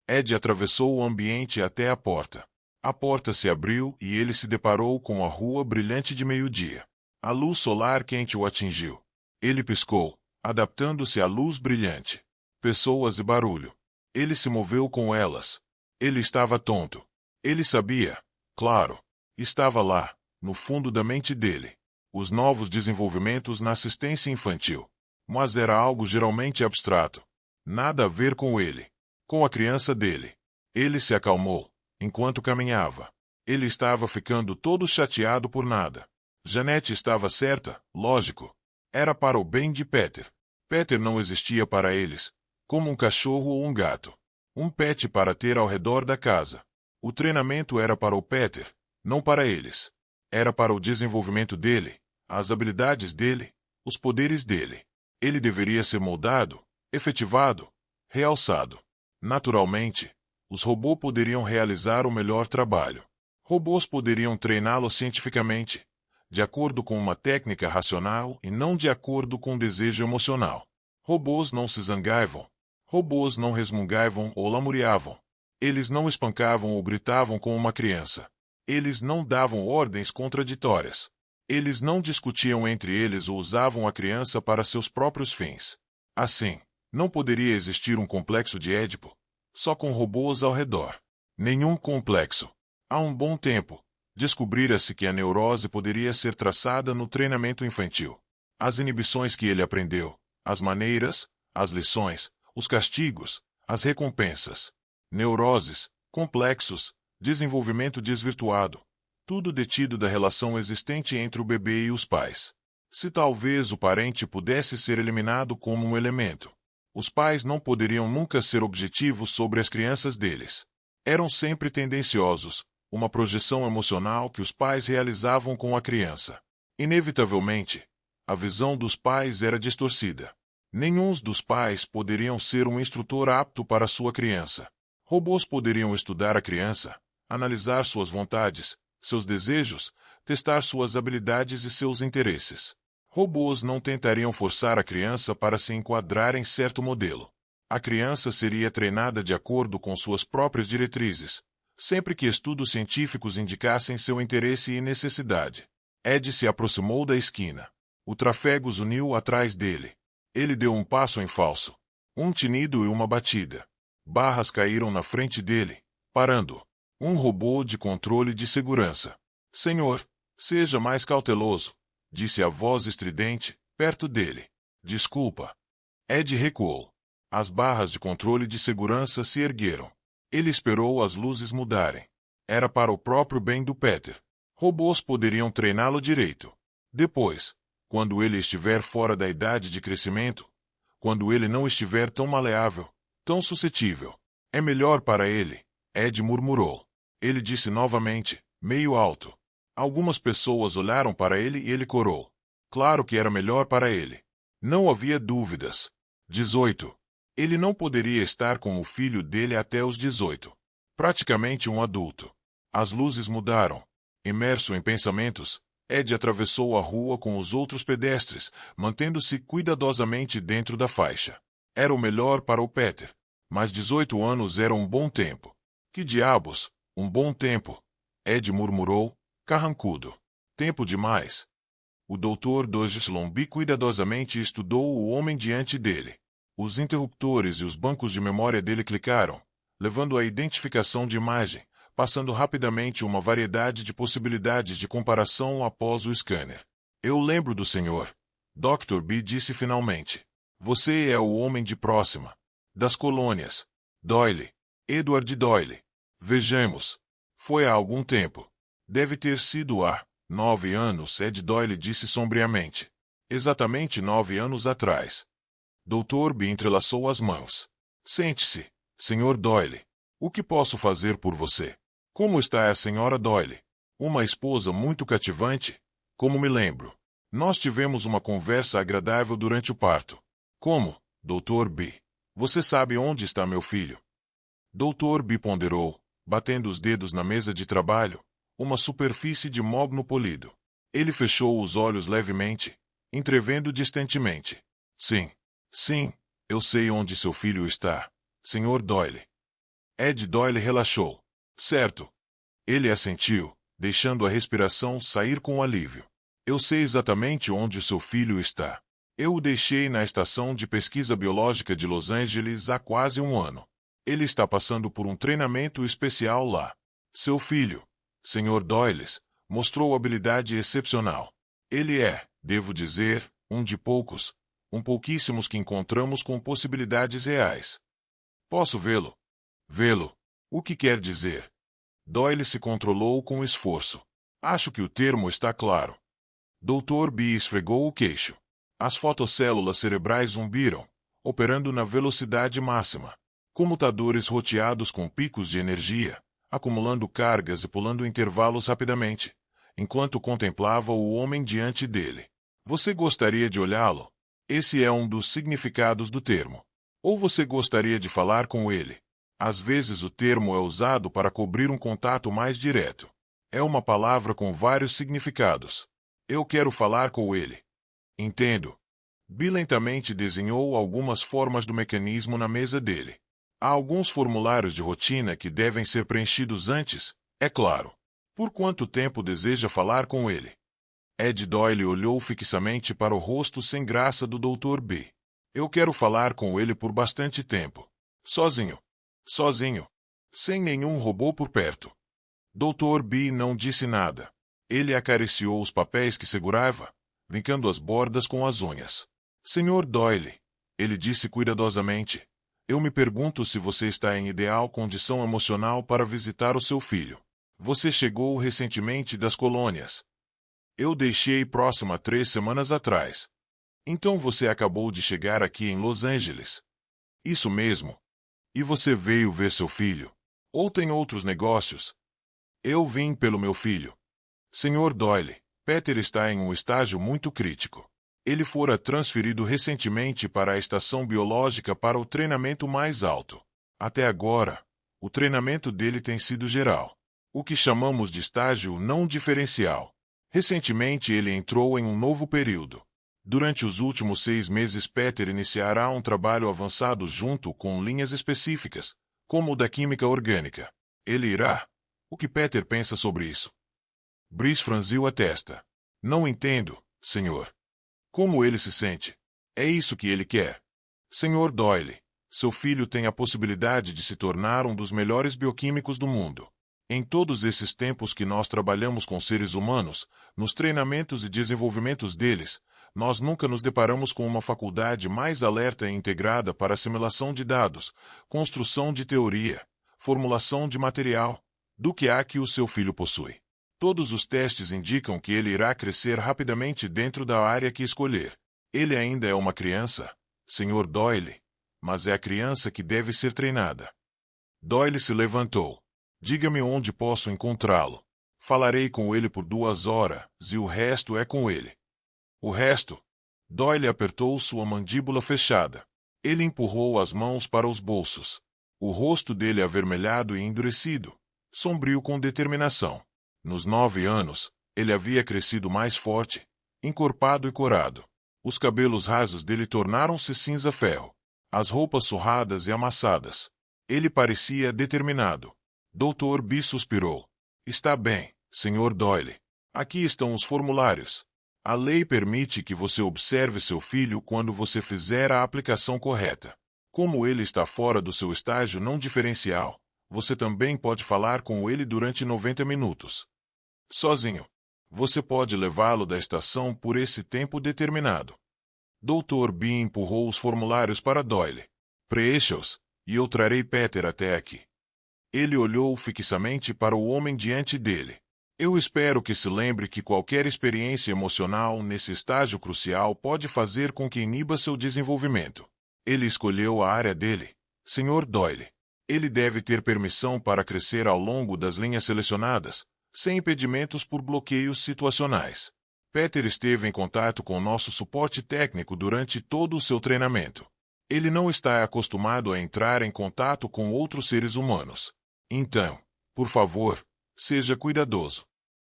Ed atravessou o ambiente até a porta. A porta se abriu e ele se deparou com a rua brilhante de meio-dia. A luz solar quente o atingiu. Ele piscou, adaptando-se à luz brilhante. Pessoas e barulho. Ele se moveu com elas. Ele estava tonto. Ele sabia, claro. Estava lá, no fundo da mente dele. Os novos desenvolvimentos na assistência infantil. Mas era algo geralmente abstrato. Nada a ver com ele. Com a criança dele. Ele se acalmou, enquanto caminhava. Ele estava ficando todo chateado por nada. Janete estava certa, lógico. Era para o bem de Peter. Peter não existia para eles, como um cachorro ou um gato. Um pet para ter ao redor da casa. O treinamento era para o Peter, não para eles. Era para o desenvolvimento dele, as habilidades dele, os poderes dele. Ele deveria ser moldado, efetivado, realçado. Naturalmente, os robôs poderiam realizar o melhor trabalho. Robôs poderiam treiná-lo cientificamente, de acordo com uma técnica racional e não de acordo com um desejo emocional. Robôs não se zangavam. Robôs não resmungavam ou lamuriavam. Eles não espancavam ou gritavam com uma criança. Eles não davam ordens contraditórias. Eles não discutiam entre eles ou usavam a criança para seus próprios fins. Assim, não poderia existir um complexo de Édipo, só com robôs ao redor. Nenhum complexo. Há um bom tempo, descobrira-se que a neurose poderia ser traçada no treinamento infantil. As inibições que ele aprendeu, as maneiras, as lições, os castigos, as recompensas. Neuroses, complexos, desenvolvimento desvirtuado. Tudo detido da relação existente entre o bebê e os pais. Se talvez o parente pudesse ser eliminado como um elemento. Os pais não poderiam nunca ser objetivos sobre as crianças deles. Eram sempre tendenciosos, uma projeção emocional que os pais realizavam com a criança. Inevitavelmente, a visão dos pais era distorcida. Nenhum dos pais poderiam ser um instrutor apto para sua criança. Robôs poderiam estudar a criança, analisar suas vontades, seus desejos, testar suas habilidades e seus interesses. Robôs não tentariam forçar a criança para se enquadrar em certo modelo. A criança seria treinada de acordo com suas próprias diretrizes, sempre que estudos científicos indicassem seu interesse e necessidade. Ed se aproximou da esquina. O trafego zuniu atrás dele. Ele deu um passo em falso. Um tinido e uma batida. Barras caíram na frente dele, parando. Um robô de controle de segurança. Senhor, seja mais cauteloso, disse a voz estridente, perto dele. Desculpa. Ed recuou. As barras de controle de segurança se ergueram. Ele esperou as luzes mudarem. Era para o próprio bem do Peter. Robôs poderiam treiná-lo direito. Depois, quando ele estiver fora da idade de crescimento, quando ele não estiver tão maleável, tão suscetível, é melhor para ele, Ed murmurou. Ele disse novamente, meio alto. Algumas pessoas olharam para ele e ele corou. Claro que era melhor para ele. Não havia dúvidas. 18. Ele não poderia estar com o filho dele até os 18. Praticamente um adulto. As luzes mudaram. Imerso em pensamentos, Ed atravessou a rua com os outros pedestres, mantendo-se cuidadosamente dentro da faixa. Era o melhor para o Peter. Mas 18 anos era um bom tempo. Que diabos, um bom tempo? Ed murmurou, carrancudo. Tempo demais. O Dr. Dogeslombi cuidadosamente estudou o homem diante dele. Os interruptores e os bancos de memória dele clicaram, levando à identificação de imagem, passando rapidamente uma variedade de possibilidades de comparação após o scanner. Eu lembro do senhor. Dr. B disse finalmente. Você é o homem de próxima. Das colônias. Doyle. Edward Doyle. Vejamos. Foi há algum tempo. Deve ter sido há 9 anos, Ed Doyle disse sombriamente. Exatamente 9 anos atrás. Dr. B entrelaçou as mãos. Sente-se, Sr. Doyle. O que posso fazer por você? Como está a Sra. Doyle? Uma esposa muito cativante? Como me lembro. Nós tivemos uma conversa agradável durante o parto. Como, Dr. B? Você sabe onde está meu filho? Dr. B ponderou, batendo os dedos na mesa de trabalho, uma superfície de mogno polido. Ele fechou os olhos levemente, entrevendo distantemente. Sim, eu sei onde seu filho está, Sr. Doyle. Ed Doyle relaxou. Certo. Ele assentiu, deixando a respiração sair com alívio. Eu sei exatamente onde seu filho está. Eu o deixei na estação de pesquisa biológica de Los Angeles há quase um ano. Ele está passando por um treinamento especial lá. Seu filho, Sr. Doyles, mostrou habilidade excepcional. Ele é, devo dizer, um de poucos, pouquíssimos que encontramos com possibilidades reais. Posso vê-lo? Vê-lo. O que quer dizer? Doyle se controlou com esforço. Acho que o termo está claro. Dr. B esfregou o queixo. As fotocélulas cerebrais zumbiram, operando na velocidade máxima. Comutadores roteados com picos de energia, acumulando cargas e pulando intervalos rapidamente, enquanto contemplava o homem diante dele. Você gostaria de olhá-lo? Esse é um dos significados do termo. Ou você gostaria de falar com ele? Às vezes o termo é usado para cobrir um contato mais direto. É uma palavra com vários significados. Eu quero falar com ele. Entendo. Bill lentamente desenhou algumas formas do mecanismo na mesa dele. Há alguns formulários de rotina que devem ser preenchidos antes, é claro. Por quanto tempo deseja falar com ele? Ed Doyle olhou fixamente para o rosto sem graça do Dr. B. Eu quero falar com ele por bastante tempo. Sozinho. Sozinho. Sem nenhum robô por perto. Dr. B não disse nada. Ele acariciou os papéis que segurava, vincando as bordas com as unhas. Sr. Doyle, ele disse cuidadosamente, eu me pergunto se você está em ideal condição emocional para visitar o seu filho. Você chegou recentemente das colônias. Eu deixei próxima 3 semanas atrás. Então você acabou de chegar aqui em Los Angeles. Isso mesmo. E você veio ver seu filho? Ou tem outros negócios? Eu vim pelo meu filho. Sr. Doyle, Peter está em um estágio muito crítico. Ele fora transferido recentemente para a estação biológica para o treinamento mais alto. Até agora, o treinamento dele tem sido geral. O que chamamos de estágio não diferencial. Recentemente ele entrou em um novo período. Durante os últimos 6 meses Peter iniciará um trabalho avançado junto com linhas específicas, como o da química orgânica. Ele irá. O que Peter pensa sobre isso? Brice franziu a testa. Não entendo, senhor. Como ele se sente? É isso que ele quer. Sr. Doyle, seu filho tem a possibilidade de se tornar um dos melhores bioquímicos do mundo. Em todos esses tempos que nós trabalhamos com seres humanos, nos treinamentos e desenvolvimentos deles, nós nunca nos deparamos com uma faculdade mais alerta e integrada para assimilação de dados, construção de teoria, formulação de material, do que a que o seu filho possui. Todos os testes indicam que ele irá crescer rapidamente dentro da área que escolher. Ele ainda é uma criança, Sr. Doyle, mas é a criança que deve ser treinada. Doyle se levantou. Diga-me onde posso encontrá-lo. Falarei com ele por 2 horas, e o resto é com ele. O resto? Doyle apertou sua mandíbula fechada. Ele empurrou as mãos para os bolsos. O rosto dele avermelhado e endurecido, sombrio com determinação. Nos 9 anos, ele havia crescido mais forte, encorpado e corado. Os cabelos rasos dele tornaram-se cinza-ferro. As roupas surradas e amassadas. Ele parecia determinado. Dr. B suspirou. Está bem, Sr. Doyle. Aqui estão os formulários. A lei permite que você observe seu filho quando você fizer a aplicação correta. Como ele está fora do seu estágio não diferencial, você também pode falar com ele durante 90 minutos. Sozinho. Você pode levá-lo da estação por esse tempo determinado. Dr. B empurrou os formulários para Doyle. Preencha-os, e eu trarei Peter até aqui. Ele olhou fixamente para o homem diante dele. Eu espero que se lembre que qualquer experiência emocional nesse estágio crucial pode fazer com que iniba seu desenvolvimento. Ele escolheu a área dele, Sr. Doyle. Ele deve ter permissão para crescer ao longo das linhas selecionadas, sem impedimentos por bloqueios situacionais. Peter esteve em contato com nosso suporte técnico durante todo o seu treinamento. Ele não está acostumado a entrar em contato com outros seres humanos. Então, por favor, seja cuidadoso.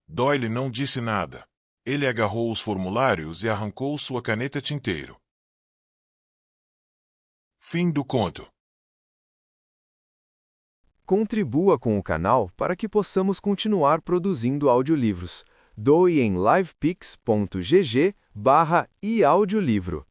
Doyle não disse nada. Ele agarrou os formulários e arrancou sua caneta tinteiro. Fim do conto. Contribua com o canal para que possamos continuar produzindo audiolivros. Doe em livepix.gg/eaudiolivro.